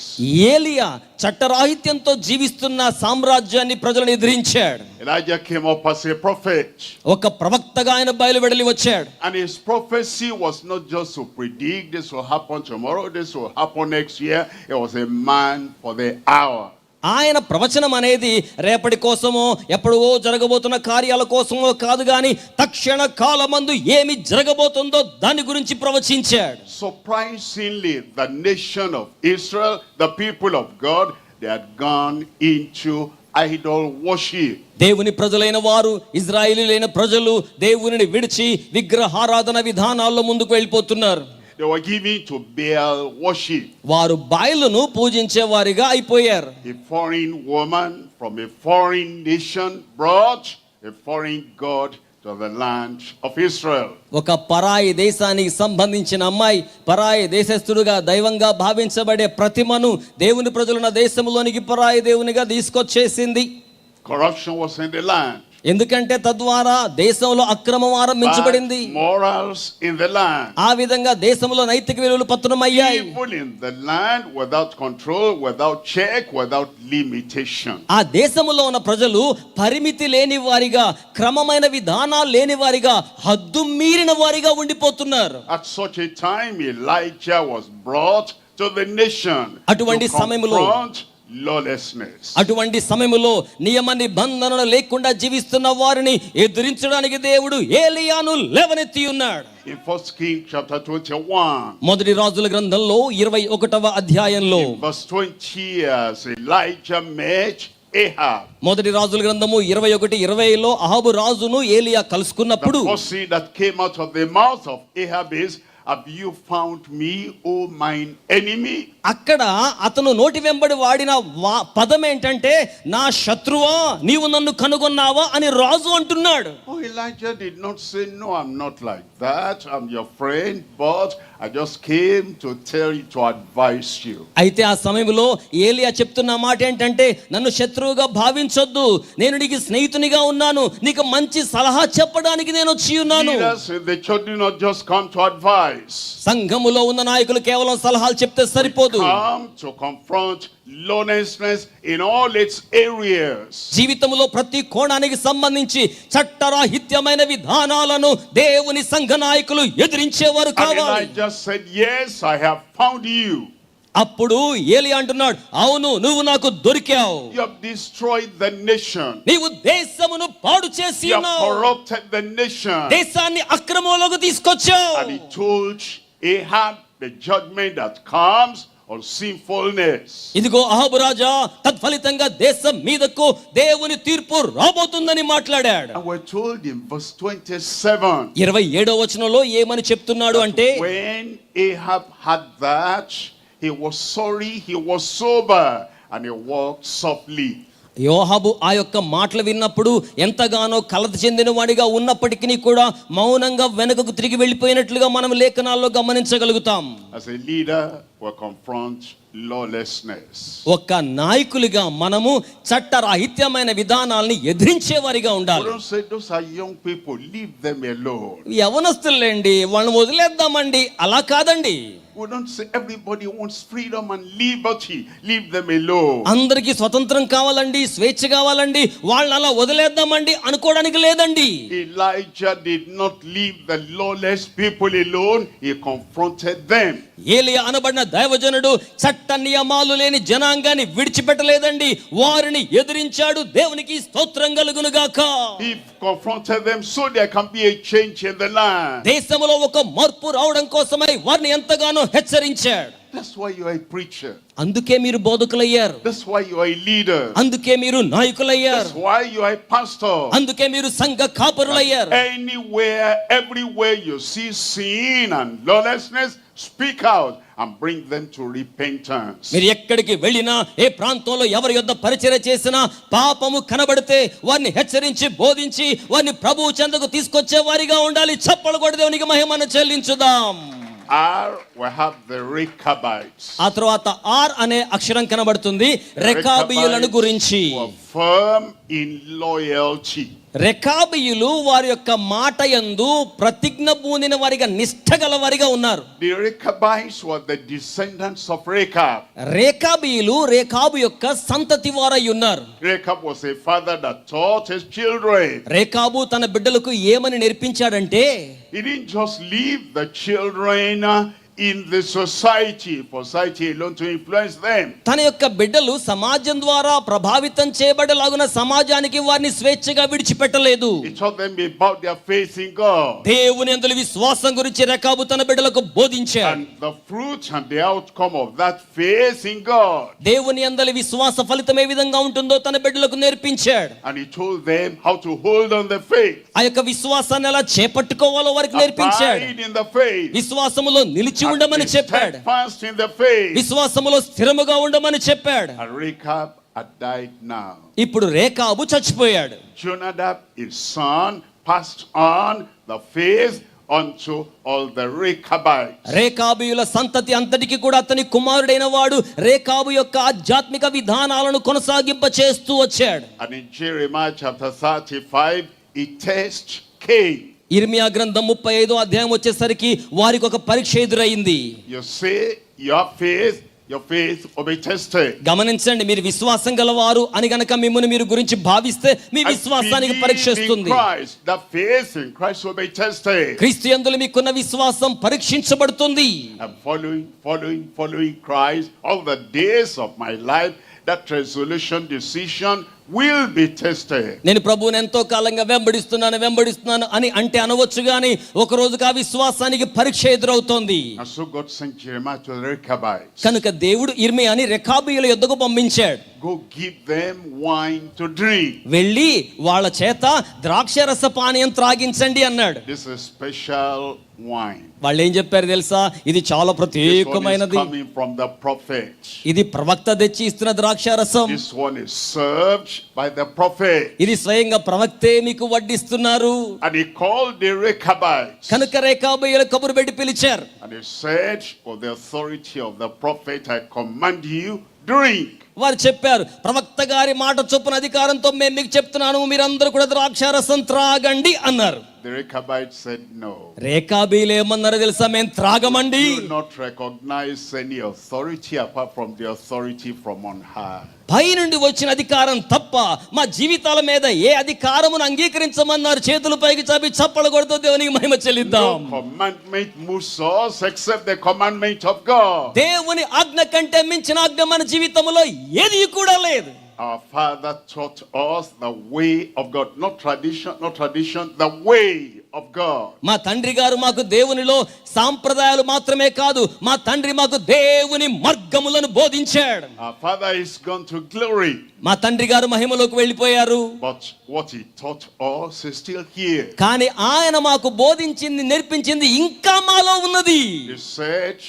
Speaker 3: ఏలియా చట్టరాహిత్యంతో జీవిస్తున్న సామ్రాజ్యాన్ని ప్రజలను ఎదిరించాడు.
Speaker 2: Elijah came up as a prophet.
Speaker 3: ఒక ప్రవక్తగా ఆయన బయలువెడలి వచ్చాడు.
Speaker 2: And his prophecy was not just to predict this will happen tomorrow, this will happen next year. It was a man for the hour.
Speaker 3: ఆయన ప్రవచనం అనేది రేపటి కోసమో ఎప్పుడో జరగబోతున్న కార్యాల కోసమో కాదు గాని, తక్షణ కాలమందు ఏమి జరగబోతుందో దాని గురించి ప్రవచించాడు.
Speaker 2: Surprisingly, the nation of Israel, the people of God, they had gone into idol worship.
Speaker 3: దేవుని ప్రజలైన వారు, ఇజ్రాయేలీలైన ప్రజలు దేవునిని విడిచి విగ్రహారాధన విధానాల్లో ముందుకు వెళ్ళిపోతున్నారు.
Speaker 2: They were giving to Baal worship.
Speaker 3: వారు బాయలును పూజించే వారిగా అయిపోయారు.
Speaker 2: A foreign woman from a foreign nation brought a foreign god to the land of Israel.
Speaker 3: ఒక పరాయి దేశానికి సంబంధించిన అమ్మాయి పరాయి దేశస్థుడుగా దైవంగా భావించబడే ప్రతిమను దేవుని ప్రజలున్న దేశంలోనికి పరాయి దేవునిగా తీసుకొచ్చేసింది.
Speaker 2: Corruption was in the land.
Speaker 3: ఎందుకంటే తద్వారా దేశంలో అక్రమం ఆరంభించబడింది.
Speaker 2: Morals in the land.
Speaker 3: ఆ విధంగా దేశంలో నైతిక విలువలు పతనమయ్యాయి.
Speaker 2: Evil in the land, without control, without check, without limitation.
Speaker 3: ఆ దేశంలో ఉన్న ప్రజలు పరిమితి లేని వారిగా, క్రమమైన విధానాలు లేని వారిగా, హద్దు మీరిన వారిగా ఉండిపోతున్నారు.
Speaker 2: At such a time Elijah was brought to the nation
Speaker 3: అటువంటి
Speaker 2: to
Speaker 3: సమయంలో
Speaker 2: confront lawlessness.
Speaker 3: అటువంటి సమయములో నియమ నిబంధనలు లేకుండా జీవిస్తున్న వారిని ఎదిరించడానికి దేవుడు ఏలియాను లేవనెత్తి ఉన్నాడు.
Speaker 2: In 1 Kings chapter 21,
Speaker 3: మొదటి రాజుల గ్రంథంలో 21వ అధ్యాయంలో
Speaker 2: in verse 20, as Elijah met Ahab.
Speaker 3: మొదటి రాజుల గ్రంథము 21:20లో అహాబు రాజును ఏలియా
Speaker 2: The
Speaker 3: కలుసుకున్నప్పుడు
Speaker 2: first thing that came out of the mouth of Ahab is, have you found me, O mine enemy?
Speaker 3: అక్కడ అతను నోటి వెంబడి వాడిన పదం ఏంటంటే, నా శత్రువా నీవు నన్ను కనుగొన్నావా అని రాజు అంటున్నాడు.
Speaker 2: Oh, Elijah did not say, no, I'm not like that. I'm your friend, but I just came to tell you, to advise you.
Speaker 3: అయితే ఆ సమయంలో ఏలియా చెప్తున్న మాట ఏంటంటే, నన్ను శత్రువుగా భావించొద్దు, నేను నీకు స్నేహితునిగా ఉన్నాను, నీకు మంచి సలహా చెప్పడానికి నేను వచ్చి ఉన్నాను.
Speaker 2: Leaders in the church do not just come to advise.
Speaker 3: సంఘములో ఉన్న నాయకులు కేవలం సలహాలు చెప్తే సరిపోదు.
Speaker 2: Come to confront lawlessness in all its areas.
Speaker 3: జీవితంలో ప్రతి కోణానికి సంబంధించి చట్టరాహిత్యమైన విధానాలను దేవుని సంఘ నాయకులు ఎదిరించేవారు
Speaker 2: And
Speaker 3: కావాలి.
Speaker 2: Elijah said, yes, I have found you.
Speaker 3: అప్పుడు ఏలియా అంటున్నాడు, అవును నువ్వు నాకు దొరికావు,
Speaker 2: You have destroyed the nation.
Speaker 3: నీవు దేశమును పాడు చేసి
Speaker 2: You have
Speaker 3: ఉన్నావు,
Speaker 2: corrupted the nation.
Speaker 3: దేశాన్ని అక్రమంలోకి తీసుకొచ్చావు.
Speaker 2: And he told Ahab the judgment that comes on sinfulness.
Speaker 3: ఇదిగో అహాబు రాజా, తత్ఫలితంగా దేశం మీదకు దేవుని తీర్పు రాబోతుందని మాట్లాడాడు.
Speaker 2: And we're told in verse 27.
Speaker 3: 27వ వచనంలో ఏమని చెప్తున్నాడు అంటే,
Speaker 2: When Ahab had that, he was sorry, he was sober, and he walked softly.
Speaker 3: యోహాబు ఆ యొక్క మాటలు విన్నప్పుడు ఎంతగానో కలత చెందిన వాడిగా ఉన్నప్పటికీ కూడా మౌనంగా వెనుకకు తిరిగి వెళ్ళిపోయినట్లుగా మనం లేఖనాల్లో గమనించగలుగుతాం.
Speaker 2: As a leader, we'll confront lawlessness.
Speaker 3: ఒక నాయకులుగా మనము చట్టరాహిత్యమైన విధానాల్ని ఎదిరించే వారిగా
Speaker 2: We
Speaker 3: ఉండాలి.
Speaker 2: don't say those are young people, leave them alone.
Speaker 3: యవనస్తులండి, వాళ్ళని వదిలేద్దామండి, అలా కాదండి.
Speaker 2: We don't say everybody wants freedom and liberty, leave them alone.
Speaker 3: అందరికీ స్వతంత్రం కావాలండి, స్వేచ్ఛ కావాలండి, వాళ్ళని అలా వదిలేద్దామండి అనుకోవడానికి లేదండి.
Speaker 2: Elijah did not leave the lawless people alone, he confronted them.
Speaker 3: ఏలియా అనబడిన దైవజనుడు చట్ట నియమాలు లేని జనాంగాన్ని విడిచిపెట్టలేదండి, వారిని ఎదిరించాడు. దేవునికి స్తోత్రం కలుగును గాక.
Speaker 2: He confronted them so there can be a change in the land.
Speaker 3: దేశంలో ఒక మార్పు రావడం కోసమై వారిని ఎంతగానో హెచ్చరించాడు.
Speaker 2: That's why you are a preacher.
Speaker 3: అందుకే మీరు బోధకులయ్యారు,
Speaker 2: That's why you are a leader.
Speaker 3: అందుకే మీరు నాయకులయ్యారు,
Speaker 2: That's why you are a pastor.
Speaker 3: అందుకే మీరు సంఘ కాపరులయ్యారు.
Speaker 2: Anywhere, everywhere you see sin and lawlessness, speak out and bring them to repentance.
Speaker 3: మీరు ఎక్కడికి వెళ్ళినా, ఏ ప్రాంతంలో ఎవరి యొద్ద పరిచర్య చేసినా, పాపము కనబడితే వారిని హెచ్చరించి బోధించి వారిని ప్రభువు చెంతకు తీసుకొచ్చే వారిగా ఉండాలి. చప్పలు కొట్టి దేవునికి మహిమను చెల్లించుదాం.
Speaker 2: We have the Rechabites.
Speaker 3: ఆ తర్వాత ఆర్ అనే అక్షరం కనబడుతుంది. రెకాబీయులను గురించి.
Speaker 2: Were firm in loyalty.
Speaker 3: రెకాబీయులు వారి యొక్క మాట యందు ప్రతిజ్ఞ పూనిన వారిగా, నిష్ఠ గల వారిగా ఉన్నారు.
Speaker 2: The Rechabites were the descendants of Rechab.
Speaker 3: రేకాబీయులు రేకాబు యొక్క సంతతి వారై ఉన్నారు.
Speaker 2: Rechab was a father that taught his children.
Speaker 3: రేకాబు తన బిడ్డలకు ఏమని నేర్పించాడంటే,
Speaker 2: He didn't just leave the children in the society alone to influence them.
Speaker 3: తన యొక్క బిడ్డలు సమాజం ద్వారా ప్రభావితం చేయబడేలాగున సమాజానికి వారిని స్వేచ్ఛగా విడిచిపెట్టలేదు.
Speaker 2: He taught them about their faith in God.
Speaker 3: దేవుని యందు విశ్వాసం గురించి రెకాబు తన బిడ్డలకు బోధించాడు.
Speaker 2: And the fruit and the outcome of that faith in God.
Speaker 3: దేవుని యందు విశ్వాస ఫలితం ఏ విధంగా ఉంటుందో తన బిడ్డలకు నేర్పించాడు.
Speaker 2: And he told them how to hold on the faith.
Speaker 3: ఆ యొక్క విశ్వాసాన్ని ఎలా చేపట్టుకోవాలో వారికి నేర్పించాడు.
Speaker 2: Abide in the faith.
Speaker 3: విశ్వాసములో నిలిచి ఉండమని చెప్పాడు.
Speaker 2: Steadfast in the faith.
Speaker 3: విశ్వాసములో స్థిరముగా ఉండమని చెప్పాడు.
Speaker 2: And Rechab had died now.
Speaker 3: ఇప్పుడు రేకాబు చచ్చిపోయాడు.
Speaker 2: Jonadab, his son, passed on the faith unto all the Rechabites.
Speaker 3: రేకాబీయుల సంతతి అంతటికి కూడా అతని కుమారుడైన వాడు రేకాబు యొక్క ఆధ్యాత్మిక విధానాలను కొనసాగింప చేస్తూ వచ్చాడు.
Speaker 2: And in Jeremiah chapter 35, a test came.
Speaker 3: ఇర్మియా గ్రంథం 35వ అధ్యాయం వచ్చేసరికి వారికి ఒక పరీక్ష ఎదురైంది.
Speaker 2: You say your faith will be tested.
Speaker 3: గమనించండి, మీరు విశ్వాసం గలవారు అని గనక మిమ్మల్ని మీరు గురించి భావిస్తే మీ విశ్వాసానికి పరీక్ష వస్తుంది.
Speaker 2: The faith in Christ will be tested.
Speaker 3: క్రీస్తు యందు మీకున్న విశ్వాసం పరీక్షించబడుతుంది.
Speaker 2: I'm following Christ all the days of my life. That resolution, decision will be tested.
Speaker 3: నేను ప్రభువుని ఎంతో కాలంగా వెంబడిస్తున్నాను అని అంటే అనవచ్చు గాని ఒక రోజుకి ఆ విశ్వాసానికి పరీక్ష ఎదురవుతోంది.
Speaker 2: And so God sent Jeremiah to the Rechabites.
Speaker 3: కనుక దేవుడు ఇర్మియాని రెకాబీయుల యొద్దకు పంపించాడు.
Speaker 2: go give them wine to drink.
Speaker 3: వెళ్ళి వాళ్ళ చేత ద్రాక్షరస పానీయం త్రాగించండి అన్నాడు.
Speaker 2: This is special wine.
Speaker 3: వాళ్ళు ఏం చెప్పారు తెలుసా? ఇది చాలా
Speaker 2: This one is
Speaker 3: ప్రత్యేకమైనది,
Speaker 2: coming from the prophet.
Speaker 3: ఇది ప్రవక్త తెచ్చి ఇస్తున్న ద్రాక్షారసం,
Speaker 2: This one is served by the prophet.
Speaker 3: ఇది స్వయంగా ప్రవక్తే మీకు వడ్డిస్తున్నారు.
Speaker 2: And he called the Rechabites.
Speaker 3: కనుక రేకాబీయుల కబురు పెట్టి పిలిచారు.
Speaker 2: And he said, for the authority of the prophet, I command you, drink.
Speaker 3: వారు చెప్పారు, ప్రవక్త గారి మాట చొప్పున అధికారంతో మేము మీకు చెప్తున్నాను, మీరందరూ కూడా ద్రాక్షారసం త్రాగండి అన్నారు.
Speaker 2: The Rechabites said no.
Speaker 3: రేకాబీలు ఏమన్నారో తెలుసా? మేము త్రాగమండి.
Speaker 2: Do not recognize any authority apart from the authority from on high.
Speaker 3: పై నుండి వచ్చిన అధికారం తప్ప మా జీవితాల మీద ఏ అధికారమును అంగీకరించమన్నారు? చేతులు పైకి చాపి చప్పలు కొడుతూ దేవునికి మహిమ చెల్లిద్దాం.
Speaker 2: No commandment moves us except the commandment of God.
Speaker 3: దేవుని ఆజ్ఞ కంటే మించిన ఆజ్ఞ మన జీవితంలో ఏది కూడా లేదు.
Speaker 2: Our Father taught us the way of God, not tradition, the way of God.
Speaker 3: మా తండ్రి గారు మాకు దేవునిలో సాంప్రదాయాలు మాత్రమే కాదు, మా తండ్రి మాకు దేవుని మార్గములను బోధించాడు.
Speaker 2: Our Father is gone to glory.
Speaker 3: మా తండ్రి గారు మహిమలోకి వెళ్ళిపోయారు.
Speaker 2: But what he taught us is still here.
Speaker 3: కానీ ఆయన మాకు బోధించింది, నేర్పించింది ఇంకా మాలో ఉన్నది.
Speaker 2: He said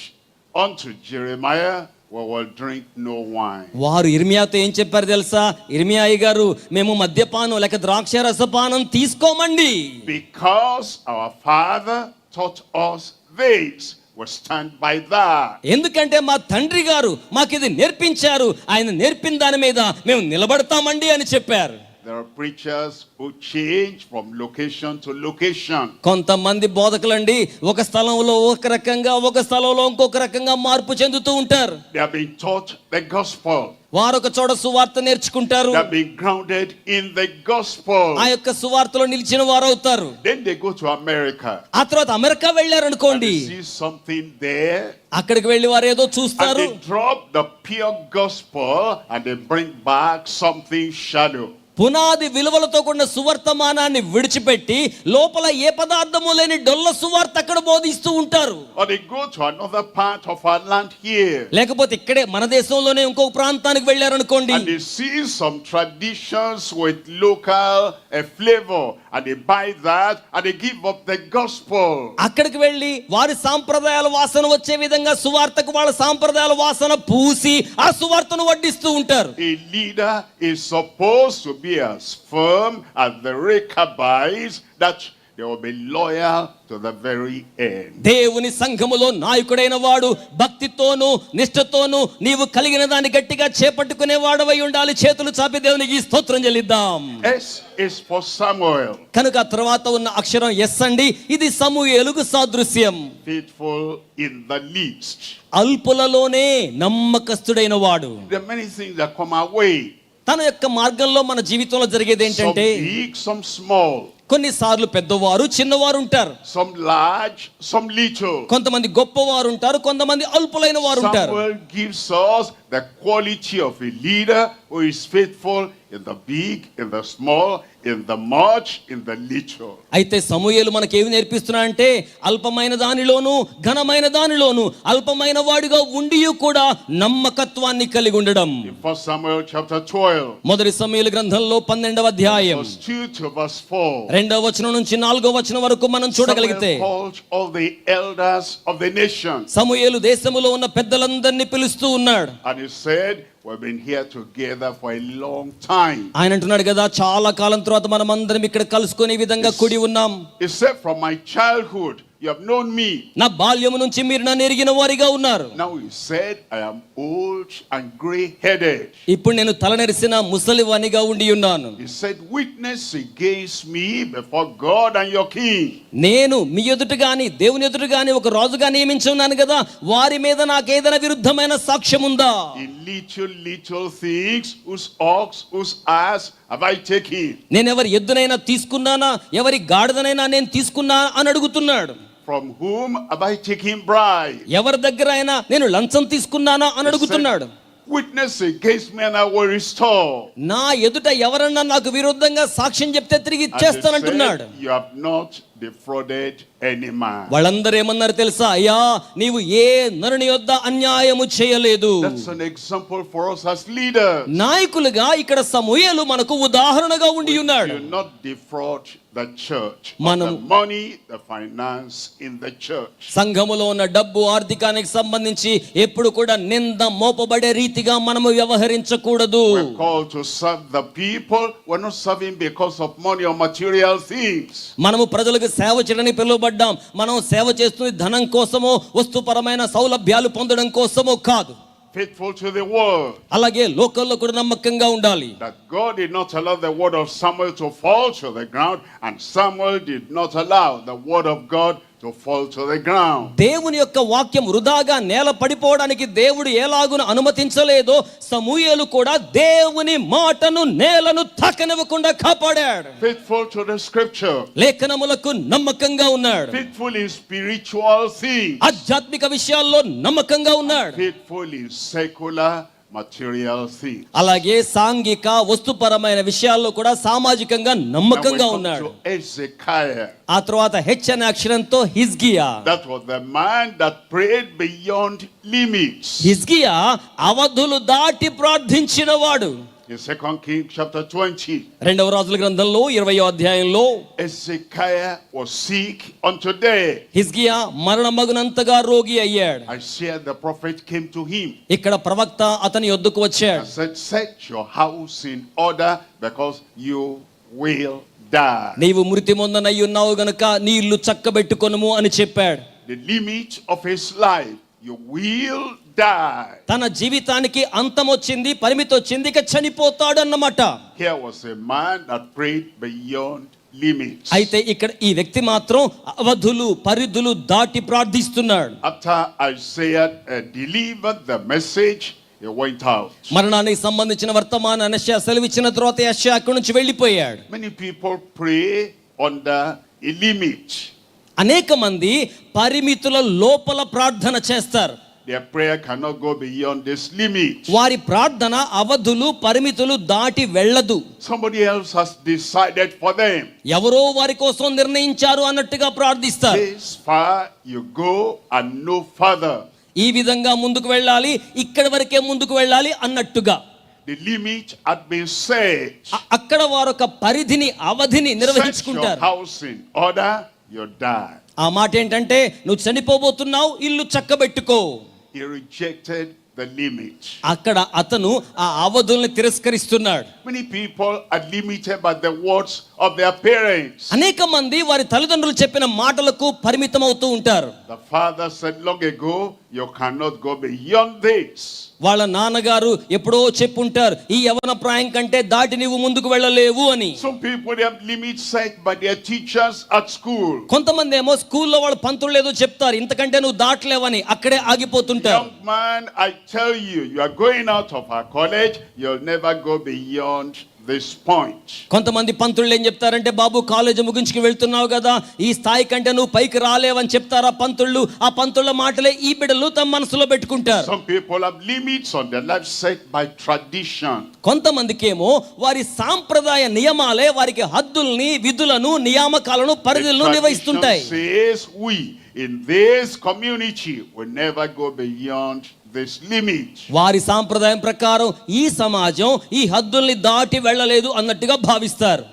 Speaker 2: unto Jeremiah, we will drink no wine.
Speaker 3: వారు ఇర్మియాతో ఏం చెప్పారు తెలుసా? ఇర్మియా గారు, మేము మద్యపానం లేక ద్రాక్ష రసపానం తీసుకోమండి.
Speaker 2: Because our Father taught us this, we stand by that.
Speaker 3: ఎందుకంటే మా తండ్రి గారు మాకు ఇది నేర్పించారు, ఆయన నేర్పిన దాని మీద మేము నిలబడతామండి అని చెప్పారు.
Speaker 2: There are preachers who change from location to location.
Speaker 3: కొంతమంది బోధకులండి ఒక స్థలంలో ఒక రకంగా, ఒక స్థలంలో ఇంకొక రకంగా మార్పు చెందుతూ ఉంటారు.
Speaker 2: They have been taught the gospel.
Speaker 3: వారు ఒక చోట సువార్త నేర్చుకుంటారు,
Speaker 2: They have been grounded in the gospel.
Speaker 3: ఆ యొక్క సువార్తలో నిలిచిన వారు అవుతారు.
Speaker 2: Then they go to America.
Speaker 3: ఆ తర్వాత అమెరికా వెళ్ళారు
Speaker 2: And
Speaker 3: అనుకోండి,
Speaker 2: they see something there.
Speaker 3: అక్కడికి వెళ్ళి వారు ఏదో
Speaker 2: And
Speaker 3: చూస్తారు,
Speaker 2: they drop the pure gospel and they bring back something shadow.
Speaker 3: పునాది విలువలతో కూడిన సువర్తమానాన్ని విడిచిపెట్టి లోపల ఏ పదార్థము లేని డొల్ల సువార్త అక్కడ బోధిస్తూ ఉంటారు.
Speaker 2: Or they go to another part of our land here.
Speaker 3: లేకపోతే ఇక్కడే మన దేశంలోనే ఇంకొక ప్రాంతానికి వెళ్ళారనుకోండి,
Speaker 2: And they see some traditions with local flavor. And they buy that and they give up the gospel.
Speaker 3: అక్కడికి వెళ్ళి వారి సాంప్రదాయాల వాసన వచ్చే విధంగా సువార్తకు వాళ్ళ సాంప్రదాయాల వాసన పూసి ఆ సువార్తను వడ్డిస్తూ ఉంటారు.
Speaker 2: A leader is supposed to be as firm as the Rechabites that they will be loyal to the very end.
Speaker 3: దేవుని సంఘములో నాయకుడైన వాడు భక్తితోను నిష్ఠతోను నీవు కలిగిన దాన్ని గట్టిగా చేపట్టుకునే వాడవై ఉండాలి. చేతులు చాపి దేవునికి స్తోత్రం చెల్లిద్దాం.
Speaker 2: S is for Samuel.
Speaker 3: కనుక తర్వాత ఉన్న అక్షరం ఎస్ అండి, ఇది సమూయేలుకు సాదృశ్యం.
Speaker 2: Faithful in the least.
Speaker 3: అల్పులలోనే నమ్మకస్తుడైన వాడు.
Speaker 2: There are many things that come our way.
Speaker 3: తన యొక్క మార్గంలో మన జీవితంలో జరిగేది
Speaker 2: Some
Speaker 3: ఏంటంటే,
Speaker 2: big, some small.
Speaker 3: కొన్నిసార్లు పెద్దవారు చిన్నవారు ఉంటారు,
Speaker 2: Some large, some little.
Speaker 3: కొంతమంది గొప్పవారు ఉంటారు, కొంతమంది అల్పులైన వారు ఉంటారు.
Speaker 2: Samuel gives us the quality of a leader who is faithful in the big, in the small, in the much, in the little.
Speaker 3: అయితే సమూయేలు మనకేమి నేర్పిస్తున్నాడంటే, అల్పమైన దానిలోను ఘనమైన దానిలోను అల్పమైన వాడిగా ఉండి కూడా నమ్మకత్వాన్ని కలిగి ఉండడం.
Speaker 2: In 1 Samuel chapter 12,
Speaker 3: మొదటి సమూయేలు గ్రంథంలో 12వ అధ్యాయం
Speaker 2: verse 2 to verse 4.
Speaker 3: 2వ వచనం నుంచి 4వ వచనం వరకు మనం చూడగలిగితే,
Speaker 2: Samuel called all the elders of the nation.
Speaker 3: సమూయేలు దేశములో ఉన్న పెద్దలందరినీ పిలుస్తూ ఉన్నాడు.
Speaker 2: And he said, we've been here together for a long time.
Speaker 3: ఆయన అంటున్నాడు కదా, చాలా కాలం తర్వాత మనం అందరం ఇక్కడ కలుసుకునే విధంగా కూడి ఉన్నాం.
Speaker 2: He said, from my childhood, you have known me.
Speaker 3: నా బాల్యము నుంచి మీరు నన్ను ఎరిగిన వారిగా ఉన్నారు.
Speaker 2: Now he said, I am old and gray-headed.
Speaker 3: ఇప్పుడు నేను తలనెరిసిన ముసలివానిగా ఉండి ఉన్నాను.
Speaker 2: He said, witness against me before God and your king.
Speaker 3: నేను మీ ఎదుట గాని దేవుని ఎదుట గాని ఒక రాజుగా నియమించి ఉన్నాను కదా, వారి మీద నాకేదైనా విరుద్ధమైన సాక్ష్యం ఉందా?
Speaker 2: In little things, whose ox, whose ass have I taken?
Speaker 3: నేను ఎవరి ఎద్దునైనా తీసుకున్నానా, ఎవరి గాడిదనైనా నేను తీసుకున్నా అని అడుగుతున్నాడు.
Speaker 2: From whom have I taken bribe?
Speaker 3: ఎవరి దగ్గర అయినా నేను లంచం తీసుకున్నానా అని అడుగుతున్నాడు.
Speaker 2: Witness against me and I will restore.
Speaker 3: నా ఎదుట ఎవరన్నా నాకు విరుద్ధంగా సాక్ష్యం చెప్తే తిరిగి
Speaker 2: And he
Speaker 3: ఇచ్చేస్తానంటున్నాడు.
Speaker 2: said, you have not defrauded any man.
Speaker 3: వాళ్ళందరూ ఏమన్నారు తెలుసా? అయ్యా, నీవు ఏ నరుని యొద్ద అన్యాయము చేయలేదు.
Speaker 2: That's an example for us as leaders.
Speaker 3: నాయకులుగా ఇక్కడ సమూయేలు మనకు ఉదాహరణగా ఉండి ఉన్నాడు.
Speaker 2: Do not defraud the church.
Speaker 3: మనం
Speaker 2: The money, the finance in the church.
Speaker 3: సంఘములో ఉన్న డబ్బు, ఆర్థికానికి సంబంధించి ఎప్పుడు కూడా నింద మోపబడే రీతిగా మనము వ్యవహరించకూడదు.
Speaker 2: We're called to serve the people. We're not serving because of money or material things.
Speaker 3: మనము ప్రజలకు సేవ చేయడానికి పిలువబడ్డాం. మనం సేవ చేస్తుంది ధనం కోసమో వస్తుపరమైన సౌలభ్యాలు పొందడం కోసమో కాదు.
Speaker 2: Faithful to the word.
Speaker 3: అలాగే లోకంలో కూడా నమ్మకంగా ఉండాలి.
Speaker 2: That God did not allow the word of Samuel to fall to the ground, and Samuel did not allow the word of God to fall to the ground.
Speaker 3: దేవుని యొక్క వాక్యం వృధాగా నేల పడిపోవడానికి దేవుడు ఎలాగున అనుమతించలేదో, సమూయేలు కూడా దేవుని మాటను నేలను తాకనివ్వకుండా కాపాడాడు.
Speaker 2: Faithful to the scripture.
Speaker 3: లేఖనములకు నమ్మకంగా ఉన్నాడు.
Speaker 2: Faithful in spiritual things.
Speaker 3: ఆధ్యాత్మిక విషయాల్లో నమ్మకంగా ఉన్నాడు.
Speaker 2: Faithful in secular material things.
Speaker 3: అలాగే సాంఘిక వస్తుపరమైన విషయాల్లో కూడా సామాజికంగా నమ్మకంగా ఉన్నాడు.
Speaker 2: Hezekiah.
Speaker 3: ఆ తర్వాత హెచ్ అనే అక్షరంతో హిజ్కియా.
Speaker 2: That was the man that prayed beyond limits.
Speaker 3: హిజ్కియా అవధులు దాటి ప్రార్థించిన వాడు.
Speaker 2: In 2 Kings chapter 20.
Speaker 3: రెండవ రాజుల గ్రంథంలో 20వ అధ్యాయంలో
Speaker 2: Hezekiah was sick unto death.
Speaker 3: హిజ్కియా మరణమగునంతగా రోగి అయ్యాడు.
Speaker 2: Isaiah the prophet came to him
Speaker 3: ఇక్కడ ప్రవక్త అతని యొద్దకు వచ్చాడు.
Speaker 2: and said, set your house in order because you will die.
Speaker 3: నీవు మృతి పొందనై ఉన్నావు గనుక నీ ఇల్లు చక్కబెట్టుకొనుము అని చెప్పాడు.
Speaker 2: The limit of his life, you will die.
Speaker 3: తన జీవితానికి అంతం వచ్చింది, పరిమితి వచ్చింది, ఇక చనిపోతాడు అన్నమాట.
Speaker 2: Here was a man that prayed beyond limits.
Speaker 3: అయితే ఇక్కడ ఈ వ్యక్తి మాత్రం అవధులు పరిధులు దాటి ప్రార్థిస్తున్నాడు.
Speaker 2: After Isaiah delivered the message, he went out.
Speaker 3: మరణానికి సంబంధించిన వర్తమాన యెషయా సెలవిచ్చిన తర్వాత యెషయా అక్కడి నుంచి వెళ్ళిపోయాడు.
Speaker 2: Many people pray under a limit.
Speaker 3: అనేక మంది పరిమితుల లోపల ప్రార్థన చేస్తారు.
Speaker 2: Their prayer cannot go beyond this limit.
Speaker 3: వారి ప్రార్థన అవధులు పరిమితులు దాటి వెళ్ళదు.
Speaker 2: Somebody else has decided for them.
Speaker 3: ఎవరో వారి కోసం నిర్ణయించారు అన్నట్టుగా ప్రార్థిస్తారు.
Speaker 2: This far you go and no further.
Speaker 3: ఈ విధంగా ముందుకు వెళ్ళాలి, ఇక్కడి వరకే ముందుకు వెళ్ళాలి అన్నట్టుగా.
Speaker 2: The limit had been set.
Speaker 3: అక్కడ వారు ఒక పరిధిని అవధిని
Speaker 2: Set your
Speaker 3: నిర్వహించుకుంటారు.
Speaker 2: house in order, you die.
Speaker 3: ఆ మాట ఏంటంటే, నువ్వు చనిపోబోతున్నావు, ఇల్లు చక్కబెట్టుకో.
Speaker 2: He rejected the limit.
Speaker 3: అక్కడ అతను ఆ అవధుల్ని తిరస్కరిస్తున్నాడు.
Speaker 2: Many people are limited by the words of their parents.
Speaker 3: అనేక మంది వారి తల్లిదండ్రులు చెప్పిన మాటలకు పరిమితం అవుతూ ఉంటారు.
Speaker 2: The father said long ago, you cannot go beyond this.
Speaker 3: వాళ్ళ నాన్నగారు ఎప్పుడో చెప్పుంటారు, ఈ యవ్వన ప్రాయం కంటే దాటి నీవు ముందుకు వెళ్ళలేవు అని.
Speaker 2: Some people have limits set by their teachers at school.
Speaker 3: కొంతమంది ఏమో స్కూల్లో వాళ్ళు పంతులు ఏదో చెప్తారు, ఇంతకంటే నువ్వు దాటలేవని అక్కడే ఆగిపోతుంటారు.
Speaker 2: Young man, I tell you, you are going out of our college, you'll never go beyond this point.
Speaker 3: కొంతమంది పంతులు ఏం చెప్తారంటే, బాబు కాలేజ్ ముగించుకు వెళ్తున్నావు కదా, ఈ స్థాయి కంటే నువ్వు పైకి రాలేవని చెప్తారా పంతుళ్ళు. ఆ పంతుళ్ళ మాటలే ఈ బిడ్డలు తమ మనసులో పెట్టుకుంటారు.
Speaker 2: Some people have limits on their life set by tradition.
Speaker 3: కొంతమందికేమో వారి సాంప్రదాయ నియమాలే వారికి హద్దుల్ని, విధులను, నియామకాలను, పరిధులను నిర్వహిస్తుంటాయి.
Speaker 2: Says we in this community will never go beyond this limit.
Speaker 3: వారి సాంప్రదాయం ప్రకారం ఈ సమాజం ఈ హద్దుల్ని దాటి వెళ్ళలేదు అన్నట్టుగా భావిస్తారు.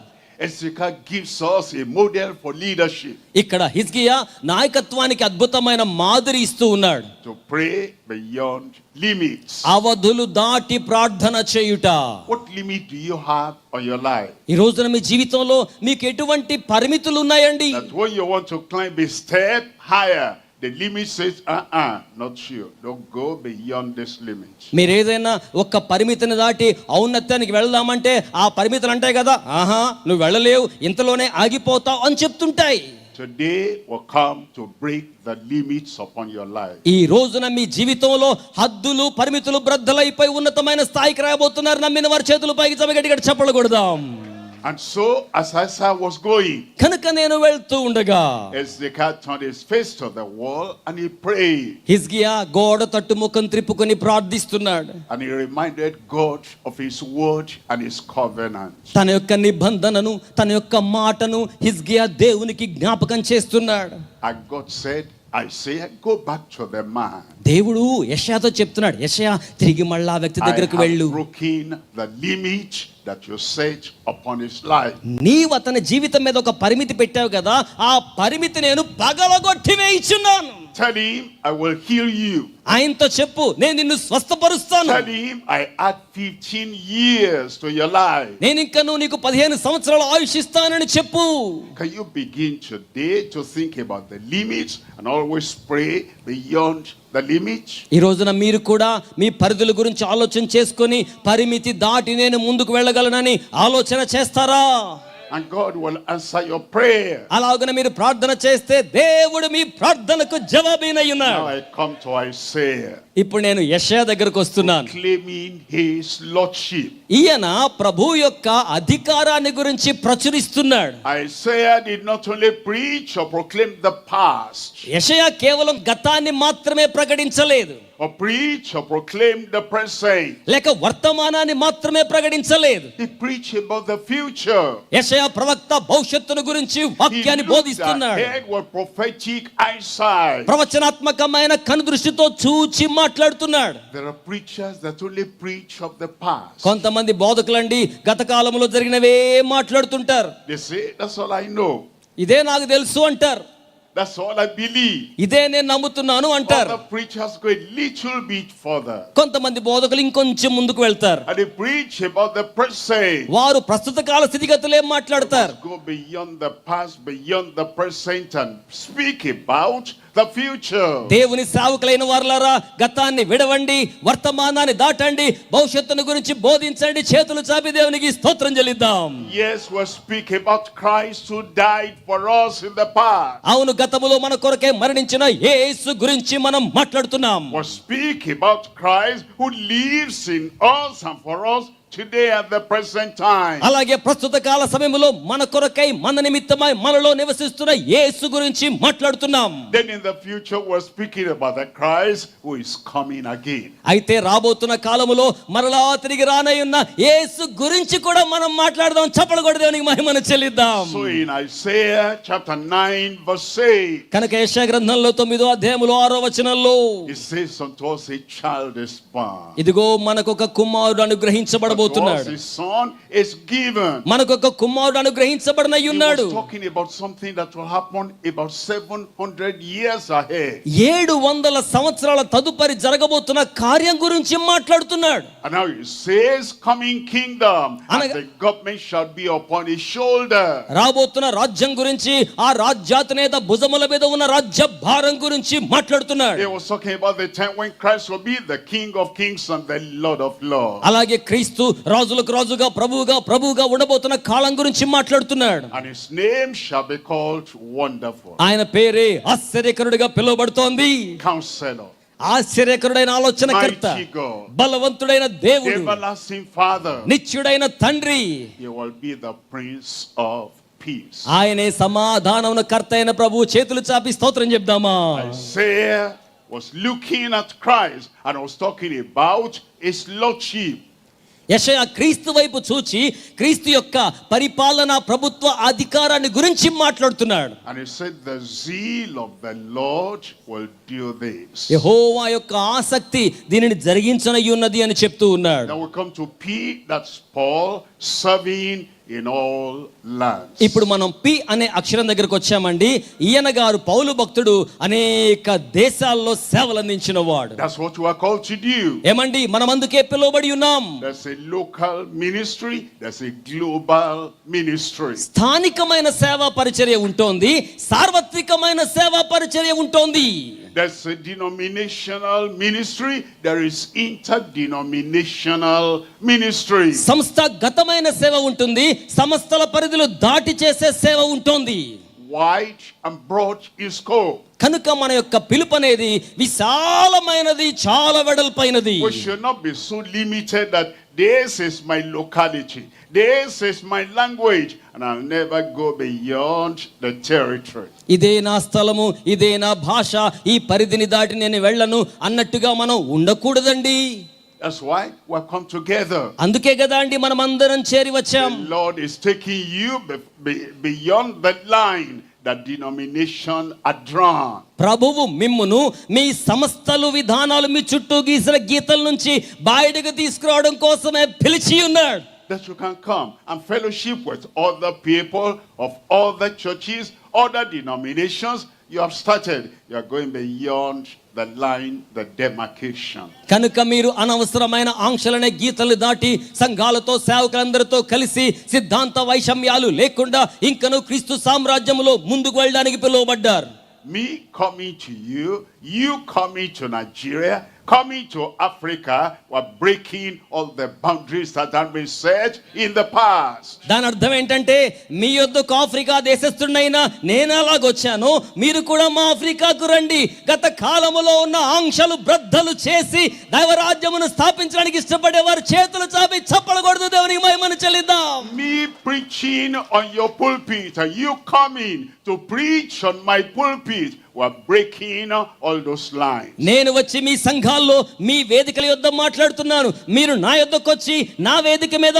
Speaker 2: Hezekiah gives us a model for leadership.
Speaker 3: ఇక్కడ హిజ్కియా నాయకత్వానికి అద్భుతమైన మాదిరి ఇస్తూ ఉన్నాడు.
Speaker 2: To pray beyond limits.
Speaker 3: అవధులు దాటి ప్రార్థన చేయుట.
Speaker 2: What limit do you have on your life?
Speaker 3: ఈ రోజున మీ జీవితంలో మీకు ఎటువంటి పరిమితులు ఉన్నాయండి?
Speaker 2: That when you want to climb a step higher, the limit says, not you. Don't go beyond this limit.
Speaker 3: మీరు ఏదైనా ఒక పరిమితిని దాటి ఔన్నత్యానికి వెళ్దామంటే ఆ పరిమితులు అంటాయి కదా, నువ్వు వెళ్ళలేవు, ఇంతలోనే ఆగిపోతావు అని చెప్తుంటాయి.
Speaker 2: Today will come to break the limits upon your life.
Speaker 3: ఈ రోజున మీ జీవితంలో హద్దులు పరిమితులు బ్రద్దలైపోయి ఉన్నతమైన స్థాయికి రాబోతున్నారు. నమ్మిన వారి చేతులు పైకి చమగట్టిగా చప్పలు కొడదాం.
Speaker 2: And so, as Isaiah was going,
Speaker 3: కనుక నేను వెళ్తూ ఉండగా
Speaker 2: Hezekiah turned his face to the wall and he prayed.
Speaker 3: హిజ్కియా గోడ తట్టు ముఖం త్రిప్పుకొని ప్రార్థిస్తున్నాడు.
Speaker 2: And he reminded God of his word and his covenant.
Speaker 3: తన యొక్క నిబంధనను, తన యొక్క మాటను హిజ్కియా దేవునికి జ్ఞాపకం చేస్తున్నాడు.
Speaker 2: And God said, Isaiah, go back to the man.
Speaker 3: దేవుడు యెషయాతో చెప్తున్నాడు, యెషయా తిరిగి మళ్ళా వ్యక్తి దగ్గరకు వెళ్ళు.
Speaker 2: I have broken the limit that you set upon his life.
Speaker 3: నీవు అతని జీవితం మీద ఒక పరిమితి పెట్టావు కదా, ఆ పరిమితి నేను పగలగొట్టి వేయిచున్నాను.
Speaker 2: Tell him, I will heal you.
Speaker 3: ఆయనతో చెప్పు, నేను నిన్ను స్వస్థపరుస్తాను.
Speaker 2: Tell him, I add 15 years to your life.
Speaker 3: నేను ఇంకా నీకు 15 సంవత్సరాల ఆయుష్ ఇస్తానని చెప్పు.
Speaker 2: Can you begin today to think about the limits and always pray beyond the limit?
Speaker 3: ఈ రోజున మీరు కూడా మీ పరిధుల గురించి ఆలోచన చేసుకొని పరిమితి దాటి నేను ముందుకు వెళ్ళగలనని ఆలోచన చేస్తారా?
Speaker 2: And God will answer your prayer.
Speaker 3: అలాగనే మీరు ప్రార్థన చేస్తే దేవుడు మీ ప్రార్థనకు జవాబినై ఉన్నాడు.
Speaker 2: Now I come to Isaiah.
Speaker 3: ఇప్పుడు నేను యెషయా దగ్గరకు వస్తున్నాను.
Speaker 2: Claiming his lordship.
Speaker 3: ఈయన ప్రభు యొక్క అధికారాన్ని గురించి ప్రచురిస్తున్నాడు.
Speaker 2: Isaiah did not only preach or proclaim the past,
Speaker 3: యెషయా కేవలం గతాన్ని మాత్రమే ప్రకటించలేదు,
Speaker 2: or preach or proclaim the present.
Speaker 3: లేక వర్తమానాన్ని మాత్రమే ప్రకటించలేదు.
Speaker 2: He preached about the future.
Speaker 3: యెషయా ప్రవక్త భవిష్యత్తును గురించి వాక్యాన్ని బోధిస్తున్నాడు.
Speaker 2: He looked ahead with prophetic eyesight.
Speaker 3: ప్రవచనాత్మకమైన కనుదృష్టితో చూచి మాట్లాడుతున్నాడు.
Speaker 2: There are preachers that only preach of the past.
Speaker 3: కొంతమంది బోధకులండి గత కాలంలో జరిగినవే మాట్లాడుతుంటారు.
Speaker 2: They say, that's all I know.
Speaker 3: ఇదే నాకు తెలుసు అంటారు.
Speaker 2: That's all I believe.
Speaker 3: ఇదే నేను నమ్ముతున్నాను అంటారు.
Speaker 2: Other preachers go a little bit further.
Speaker 3: కొంతమంది బోధకులు ఇంకొంచెం ముందుకు వెళ్తారు.
Speaker 2: And they preach about the present.
Speaker 3: వారు ప్రస్తుత కాల స్థితిగతులే మాట్లాడతారు.
Speaker 2: Go beyond the past, beyond the present, and speak about the future.
Speaker 3: దేవుని సేవకులైన వారలారా, గతాన్ని విడవండి, వర్తమానాన్ని దాటండి, భవిష్యత్తును గురించి బోధించండి. చేతులు చాపి దేవునికి స్తోత్రం చెల్లిద్దాం.
Speaker 2: Yes, we speak about Christ who died for us in the past.
Speaker 3: అవును, గతములో మన కొరకే మరణించిన యేసు గురించి మనం మాట్లాడుతున్నాం.
Speaker 2: We speak about Christ who lives in us and for us today at the present time.
Speaker 3: అలాగే ప్రస్తుత కాల సమయంలో మన కొరకై మన నిమిత్తమై మనలో నివసిస్తున్న యేసు గురించి మాట్లాడుతున్నాం.
Speaker 2: Then in the future we're speaking about the Christ who is coming again.
Speaker 3: అయితే రాబోతున్న కాలములో మరలా తిరిగి రానయ్యున్న యేసు గురించి కూడా మనం మాట్లాడదాం. చప్పలు కొట్టి దేవునికి మహిమను చెల్లిద్దాం.
Speaker 2: So in Isaiah chapter 9 verse 8,
Speaker 3: కనుక యెషయా గ్రంథంలో 9వ అధ్యాయములో 6వ వచనంలో
Speaker 2: it says, unto us a child is born,
Speaker 3: ఇదిగో మనకొక కుమారుడు అనుగ్రహించబడబోతున్నాడు.
Speaker 2: unto us a son is given.
Speaker 3: మనకొక కుమారుడు అనుగ్రహించబడనయ్యున్నాడు.
Speaker 2: He was talking about something that will happen about 700 years ahead.
Speaker 3: 700 సంవత్సరాల తదుపరి జరగబోతున్న కార్యం గురించి మాట్లాడుతున్నాడు.
Speaker 2: And now it says coming kingdom, and
Speaker 3: Anaga-
Speaker 2: the government shall be upon his shoulder.
Speaker 3: రాబోతున్న రాజ్యం గురించి, ఆ రాజ్యాధినేత భుజముల మీద ఉన్న రాజ్య భారం గురించి మాట్లాడుతున్నాడు.
Speaker 2: He was talking about the time when Christ will be the King of kings and the Lord of lords.
Speaker 3: అలాగే క్రీస్తు రాజులకు రాజుగా ప్రభువుగా ఉండబోతున్న కాలం గురించి మాట్లాడుతున్నాడు.
Speaker 2: And his name shall be called Wonderful,
Speaker 3: ఆయన పేరే ఆశ్చర్యకరుడిగా పిలువబడుతోంది.
Speaker 2: Counselor,
Speaker 3: ఆశ్చర్యకరుడైన ఆలోచనకర్త,
Speaker 2: Mighty God,
Speaker 3: బలవంతుడైన దేవుడు,
Speaker 2: Everlasting Father.
Speaker 3: నిత్యుడైన తండ్రి.
Speaker 2: He will be the Prince of Peace.
Speaker 3: ఆయనే సమాధానమున కర్త అయిన ప్రభు. చేతులు చాపి స్తోత్రం చెప్దామా.
Speaker 2: Isaiah was looking at Christ and was talking about his lordship.
Speaker 3: యెషయా క్రీస్తు వైపు చూచి క్రీస్తు యొక్క పరిపాలన, ప్రభుత్వ అధికారాన్ని గురించి మాట్లాడుతున్నాడు.
Speaker 2: And he said, the zeal of the Lord will do this.
Speaker 3: యెహోవా యొక్క ఆసక్తి దీనిని జరిగించనయ్యున్నది అని చెప్తూ ఉన్నాడు.
Speaker 2: Now we come to P, that's Paul, serving in all lands.
Speaker 3: ఇప్పుడు మనం పి అనే అక్షరం దగ్గరకు వచ్చామండి. ఈయన గారు పౌలు భక్తుడు, అనేక దేశాల్లో సేవలు అందించిన వాడు.
Speaker 2: That's what we are called to do.
Speaker 3: ఏమండి, మనం అందుకే పిలువబడి ఉన్నాం.
Speaker 2: There's a local ministry, there's a global ministry.
Speaker 3: స్థానికమైన సేవా పరిచర్య ఉంటోంది, సార్వత్రికమైన సేవా పరిచర్య ఉంటోంది.
Speaker 2: There's a denominational ministry, there is interdenominational ministry.
Speaker 3: సంస్థాగతమైన సేవ ఉంటుంది, సంస్థల పరిధిలో దాటి చేసే సేవ ఉంటుంది.
Speaker 2: wide and broad in scope.
Speaker 3: కనుక మన యొక్క పిలుపు అనేది విశాలమైనది, చాలా వెడల్పైనది.
Speaker 2: We should not be so limited that this is my locality, this is my language, and I'll never go beyond the territory.
Speaker 3: ఇదే నా స్థలము, ఇదే నా భాష, ఈ పరిధిని దాటి నేను వెళ్ళను అన్నట్టుగా మనం ఉండకూడదండి.
Speaker 2: That's why we've come together.
Speaker 3: అందుకే కదా అండి మనం అందరం చేరి వచ్చాం.
Speaker 2: The Lord is taking you beyond the line that denomination are drawn.
Speaker 3: ప్రభువు మిమ్మును మీ సంస్థలు, విధానాలు, మీ చుట్టూ గీసిన గీతల నుంచి బయటకు తీసుకురావడం కోసమే పిలిచి ఉన్నాడు.
Speaker 2: That you can come and fellowship with other people of other churches, other denominations. You have started. You are going beyond the line, the demarcation.
Speaker 3: కనుక మీరు అనవసరమైన ఆంక్షలనే గీతలు దాటి సంఘాలతో, సేవకులందరితో కలిసి సిద్ధాంత వైషమ్యాలు లేకుండా ఇంకను క్రీస్తు సామ్రాజ్యములో ముందుకు వెళ్ళడానికి పిలువబడ్డారు.
Speaker 2: Me coming to you, you coming to Nigeria, coming to Africa, we're breaking all the boundaries that have been set in the past.
Speaker 3: దాని అర్థం ఏంటంటే మీ యొద్దకు ఆఫ్రికా దేశస్థుడినైనా నేను అలాగొచ్చాను, మీరు కూడా మా ఆఫ్రికాకు రండి. గత కాలములో ఉన్న ఆంక్షలు బ్రద్దలు చేసి దైవరాజ్యమును స్థాపించడానికి ఇష్టపడే వారు చేతులు చాపి చప్పలకూడదు. దేవునికి మహిమను చెల్లిద్దాం.
Speaker 2: Me preaching on your pulpit and you coming to preach on my pulpit, we're breaking all those lines.
Speaker 3: నేను వచ్చి మీ సంఘాల్లో మీ వేదికల యొద్ద మాట్లాడుతున్నాను, మీరు నా యొద్దకు వచ్చి నా వేదిక మీద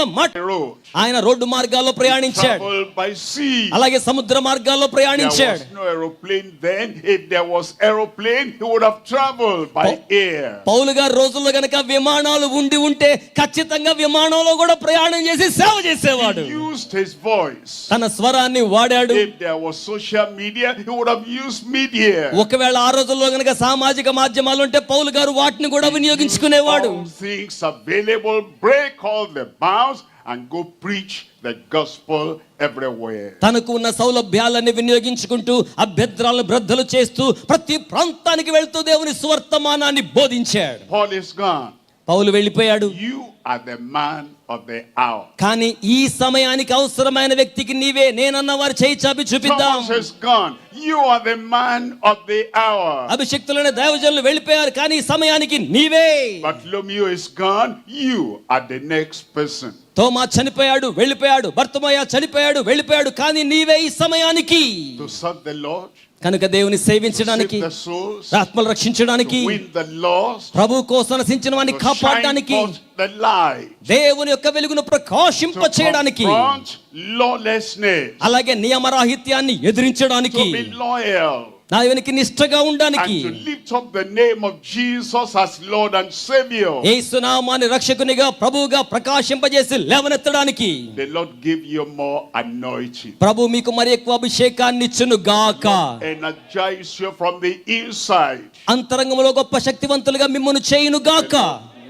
Speaker 3: ఆయన రోడ్డు మార్గాల్లో ప్రయాణించాడు,
Speaker 2: by sea.
Speaker 3: అలాగే సముద్ర మార్గాల్లో ప్రయాణించాడు.
Speaker 2: There was no aeroplane then. If there was aeroplane, he would have traveled by air.
Speaker 3: పౌలు గారి రోజుల్లో గనక విమానాలు ఉండి ఉంటే ఖచ్చితంగా విమానంలో కూడా ప్రయాణం చేసి సేవ చేసేవాడు.
Speaker 2: He used his voice.
Speaker 3: తన స్వరాన్ని వాడాడు.
Speaker 2: If there was social media, he would have used media.
Speaker 3: ఒకవేళ ఆ రోజుల్లో గనక సామాజిక మాధ్యమాలు ఉంటే పౌలు గారు వాటిని కూడా వినియోగించుకునేవాడు.
Speaker 2: All things available, break all the bounds and go preach the gospel everywhere.
Speaker 3: తనకు ఉన్న సౌలభ్యాలన్నీ వినియోగించుకుంటూ అభ్యంతరాలను బ్రద్దలు చేస్తూ ప్రతి ప్రాంతానికి వెళ్తూ దేవుని సువర్తమానాన్ని బోధించాడు.
Speaker 2: Paul is gone.
Speaker 3: పౌలు వెళ్ళిపోయాడు.
Speaker 2: You are the man of the hour.
Speaker 3: కానీ ఈ సమయానికి అవసరమైన వ్యక్తికి నీవే నేనన్న వారు చేయి చాపి చూపిద్దాం.
Speaker 2: Thomas is gone. You are the man of the hour.
Speaker 3: అభిషక్తులైన దైవజనులు వెళ్ళిపోయారు, కానీ ఈ సమయానికి నీవే.
Speaker 2: Bartholomew is gone. You are the next person.
Speaker 3: తోమా చనిపోయాడు, వెళ్ళిపోయాడు. బర్తమయ చనిపోయాడు, వెళ్ళిపోయాడు, కానీ నీవే ఈ సమయానికి.
Speaker 2: To serve the Lord,
Speaker 3: కనుక దేవుని సేవించడానికి,
Speaker 2: save the souls,
Speaker 3: ఆత్మలు రక్షించడానికి,
Speaker 2: to win the lost,
Speaker 3: ప్రభు కోసం నశించిన వారిని
Speaker 2: to shine
Speaker 3: కాపాడడానికి,
Speaker 2: forth the light,
Speaker 3: దేవుని యొక్క వెలుగును ప్రకాశింప
Speaker 2: to
Speaker 3: చేయడానికి,
Speaker 2: confront lawlessness,
Speaker 3: అలాగే నియమరాహిత్యాన్ని ఎదిరించడానికి,
Speaker 2: to be loyal,
Speaker 3: దేవునికి నిష్ఠగా ఉండడానికి,
Speaker 2: and to lift up the name of Jesus as Lord and Savior.
Speaker 3: యేసు నామాన్ని రక్షకునిగా, ప్రభువుగా ప్రకాశింపజేసి లేవనెత్తడానికి.
Speaker 2: The Lord give you more anointing,
Speaker 3: ప్రభు మీకు మరి ఎక్కువ అభిషేకాన్ని ఇచ్చును గాక.
Speaker 2: energize you from the inside,
Speaker 3: అంతరంగంలో గొప్ప శక్తివంతులుగా మిమ్మును చేయును గాక.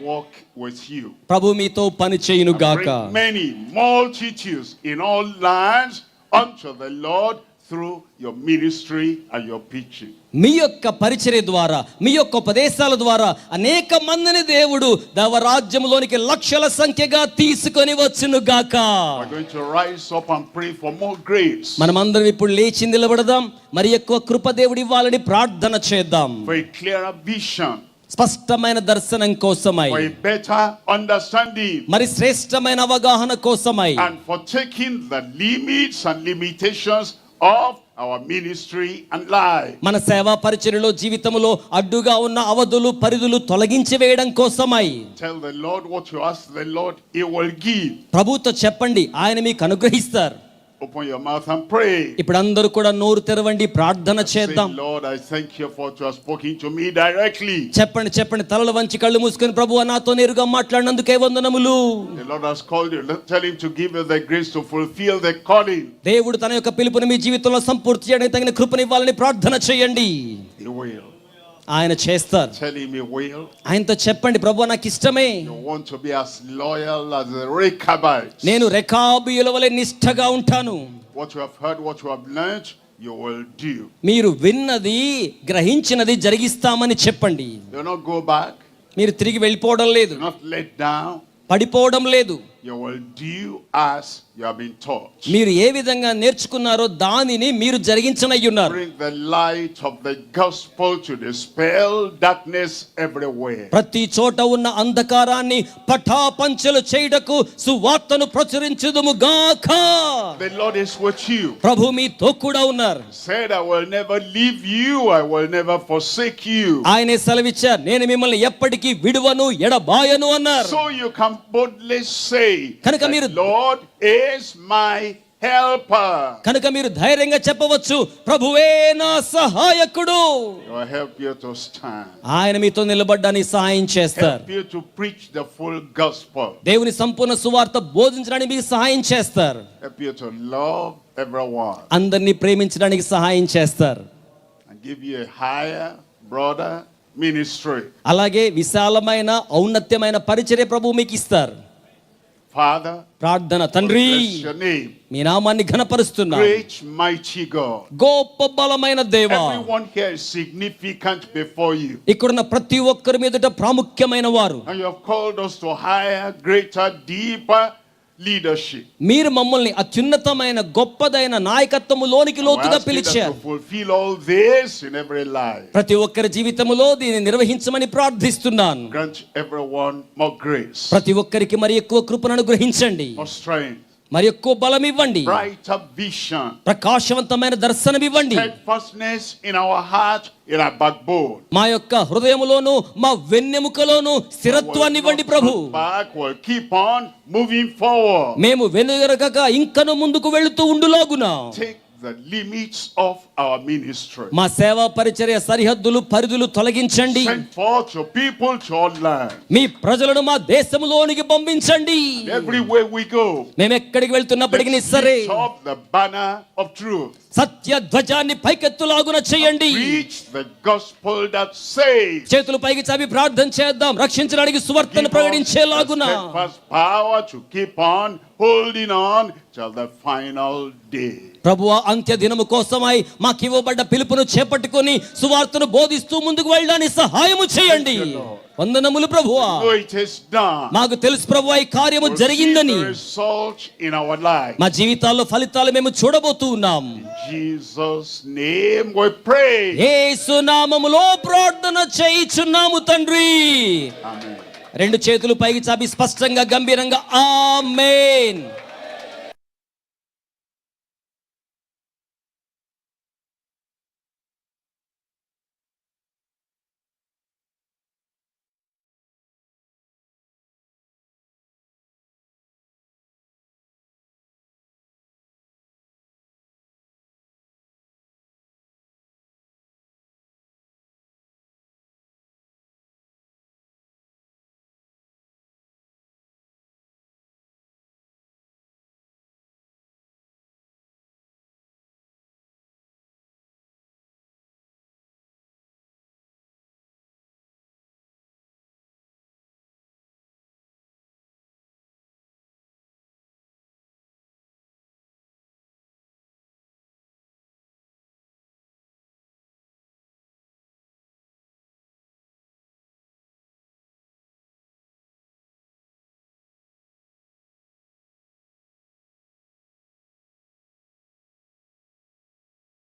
Speaker 2: walk with you,
Speaker 3: ప్రభు మీతో పని చేయును గాక.
Speaker 2: bring many multitudes in all lands unto the Lord through your ministry and your preaching.
Speaker 3: మీ యొక్క పరిచర్య ద్వారా, మీ యొక్క ఉపదేశాల ద్వారా అనేక మందిని దేవుడు దైవరాజ్యంలోనికి లక్షల సంఖ్యగా తీసుకొని వచ్చును గాక.
Speaker 2: We're going to rise up and pray for more grace,
Speaker 3: మనమందరం ఇప్పుడు లేచి నిలబడదాం, మరి ఎక్కువ కృప దేవుడు ఇవ్వాలని ప్రార్థన చేద్దాం.
Speaker 2: for a clearer vision,
Speaker 3: స్పష్టమైన దర్శనం కోసమై,
Speaker 2: for a better understanding,
Speaker 3: మరి శ్రేష్టమైన అవగాహన కోసమై,
Speaker 2: and for taking the limits and limitations of our ministry and life.
Speaker 3: మన సేవా పరిచర్యలో, జీవితంలో అడ్డుగా ఉన్న అవధులు, పరిధులు తొలగించి వేయడం కోసమై.
Speaker 2: Tell the Lord what you ask the Lord, He will give.
Speaker 3: ప్రభుతో చెప్పండి, ఆయన మీకు అనుగ్రహిస్తారు.
Speaker 2: Open your mouth and pray.
Speaker 3: ఇప్పుడు అందరూ కూడా నోరు తెరవండి, ప్రార్థన
Speaker 2: Say,
Speaker 3: చేద్దాం.
Speaker 2: Lord, I thank you for what you have spoken to me directly.
Speaker 3: చెప్పండి, తలలు వంచి కళ్ళు మూసుకొని, ప్రభువా నాతో నేరుగా మాట్లాడినందుకే వందనములు.
Speaker 2: The Lord has called you. Tell Him to give you the grace to fulfill the calling.
Speaker 3: దేవుడు తన యొక్క పిలుపుని మీ జీవితంలో సంపూర్తి చేయడానికి తగిన కృపనివ్వాలని ప్రార్థన చేయండి.
Speaker 2: He will.
Speaker 3: ఆయన చేస్తారు.
Speaker 2: Tell Him He will.
Speaker 3: ఆయనతో చెప్పండి, ప్రభువా నాకు ఇష్టమే,
Speaker 2: You want to be as loyal as the Rechabites.
Speaker 3: నేను రెకాబీయుల వలె నిష్ఠగా ఉంటాను.
Speaker 2: What you have heard, what you have learned, you will do.
Speaker 3: మీరు విన్నది, గ్రహించినది జరిగిస్తామని చెప్పండి.
Speaker 2: Do not go back.
Speaker 3: మీరు తిరిగి వెళ్ళిపోవడం లేదు,
Speaker 2: Do not let down.
Speaker 3: పడిపోవడం లేదు.
Speaker 2: you will do as you have been taught.
Speaker 3: మీరు ఏ విధంగా నేర్చుకున్నారో దానిని మీరు జరిగించనయ్యున్నారు.
Speaker 2: Bring the light of the gospel to dispel darkness everywhere.
Speaker 3: ప్రతి చోట ఉన్న అంధకారాన్ని పటాపంచలు చేయుటకు సువార్తను ప్రచురించుదుము గాక.
Speaker 2: The Lord is with you.
Speaker 3: ప్రభు మీతో కూడా ఉన్నారు.
Speaker 2: Said, I will never leave you, I will never forsake you.
Speaker 3: ఆయనే సెలవిచ్చారు, నేను మిమ్మల్ని ఎప్పటికీ విడువను ఎడబాయను అన్నారు.
Speaker 2: So you can boldly say,
Speaker 3: కనుక మీరు
Speaker 2: the Lord is my helper.
Speaker 3: కనుక మీరు ధైర్యంగా చెప్పవచ్చు, ప్రభువే నా సహాయకుడు.
Speaker 2: He will help you to stand.
Speaker 3: ఆయన మీతో నిలబడ్డానికి సహాయం చేస్తారు.
Speaker 2: Help you to preach the full gospel.
Speaker 3: దేవుని సంపూర్ణ సువార్త బోధించడానికి మీకు సహాయం చేస్తారు.
Speaker 2: Help you to love everyone.
Speaker 3: అందరినీ ప్రేమించడానికి సహాయం చేస్తారు.
Speaker 2: And give you a higher, broader ministry.
Speaker 3: అలాగే విశాలమైన ఔన్నత్యమైన పరిచర్య ప్రభువు మీకు ఇస్తారు.
Speaker 2: Father,
Speaker 3: ప్రార్థన, తండ్రి
Speaker 2: bless your name.
Speaker 3: మీ నామాన్ని ఘనపరుస్తున్నా.
Speaker 2: Great mighty God.
Speaker 3: గొప్ప బలమైన దేవా,
Speaker 2: Everyone here is significant before you.
Speaker 3: ఇక్కడున్న ప్రతి ఒక్కరి మీదట ప్రాముఖ్యమైన వారు.
Speaker 2: And you have called us to higher, greater, deeper leadership.
Speaker 3: మీరు మమ్మల్ని అత్యున్నతమైన గొప్పదైన నాయకత్వములోనికి లోతుగా పిలిచారు.
Speaker 2: To fulfill all this in every life.
Speaker 3: ప్రతి ఒక్కరి జీవితములో దీన్ని నిర్వహించమని ప్రార్థిస్తున్నాను.
Speaker 2: Grant everyone more grace,
Speaker 3: ప్రతి ఒక్కరికి మరి ఎక్కువ కృపను అనుగ్రహించండి,
Speaker 2: more strength,
Speaker 3: మరి ఎక్కువ బలం ఇవ్వండి,
Speaker 2: brighter vision,
Speaker 3: ప్రకాశవంతమైన దర్శనం ఇవ్వండి.
Speaker 2: steadfastness in our heart, in our backbone.
Speaker 3: మా యొక్క హృదయములోను మా వెన్నెముకలోను స్థిరత్వాన్ని ఇవ్వండి ప్రభు.
Speaker 2: Back will keep on moving forward.
Speaker 3: మేము వెనుగరగక ఇంకను ముందుకు వెళుతూ ఉండులాగున
Speaker 2: Take the limits of our ministry.
Speaker 3: మా సేవా పరిచర్య సరిహద్దులు పరిధులు తొలగించండి.
Speaker 2: Send forth your people to all land.
Speaker 3: మీ ప్రజలను మా దేశములోనికి పంపించండి.
Speaker 2: Everywhere we go,
Speaker 3: మేము ఎక్కడికి వెళ్తున్నప్పటికీ
Speaker 2: let's
Speaker 3: సరే
Speaker 2: lift up the banner of truth.
Speaker 3: సత్య ధ్వజాన్ని పైకెత్తులాగున చేయండి.
Speaker 2: Preach the gospel that saves.
Speaker 3: చేతులు పైకి చాపి ప్రార్థన చేద్దాం. రక్షించడానికి సువార్తను ప్రకటించేలాగున
Speaker 2: Steadfast power to keep on holding on till the final day.
Speaker 3: ప్రభువా, అంత్య దినము కోసమై మాకు ఇవ్వబడ్డ పిలుపును చేపట్టుకొని సువార్తను బోధిస్తూ ముందుకు వెళ్ళడానికి సహాయము చేయండి. వందనములు ప్రభువా.
Speaker 2: So it is done.
Speaker 3: మాకు తెలుసు ప్రభువా, ఈ కార్యము
Speaker 2: We'll see
Speaker 3: జరిగిందని.
Speaker 2: the result in our life.
Speaker 3: మా జీవితాల్లో ఫలితాలు మేము చూడబోతూ ఉన్నాం.
Speaker 2: In Jesus' name we pray.
Speaker 3: యేసు నామములో ప్రార్థన చేయుచున్నాము తండ్రి.
Speaker 2: Amen.
Speaker 3: రెండు చేతులు పైకి చాపి స్పష్టంగా గంభీరంగా ఆమేన్.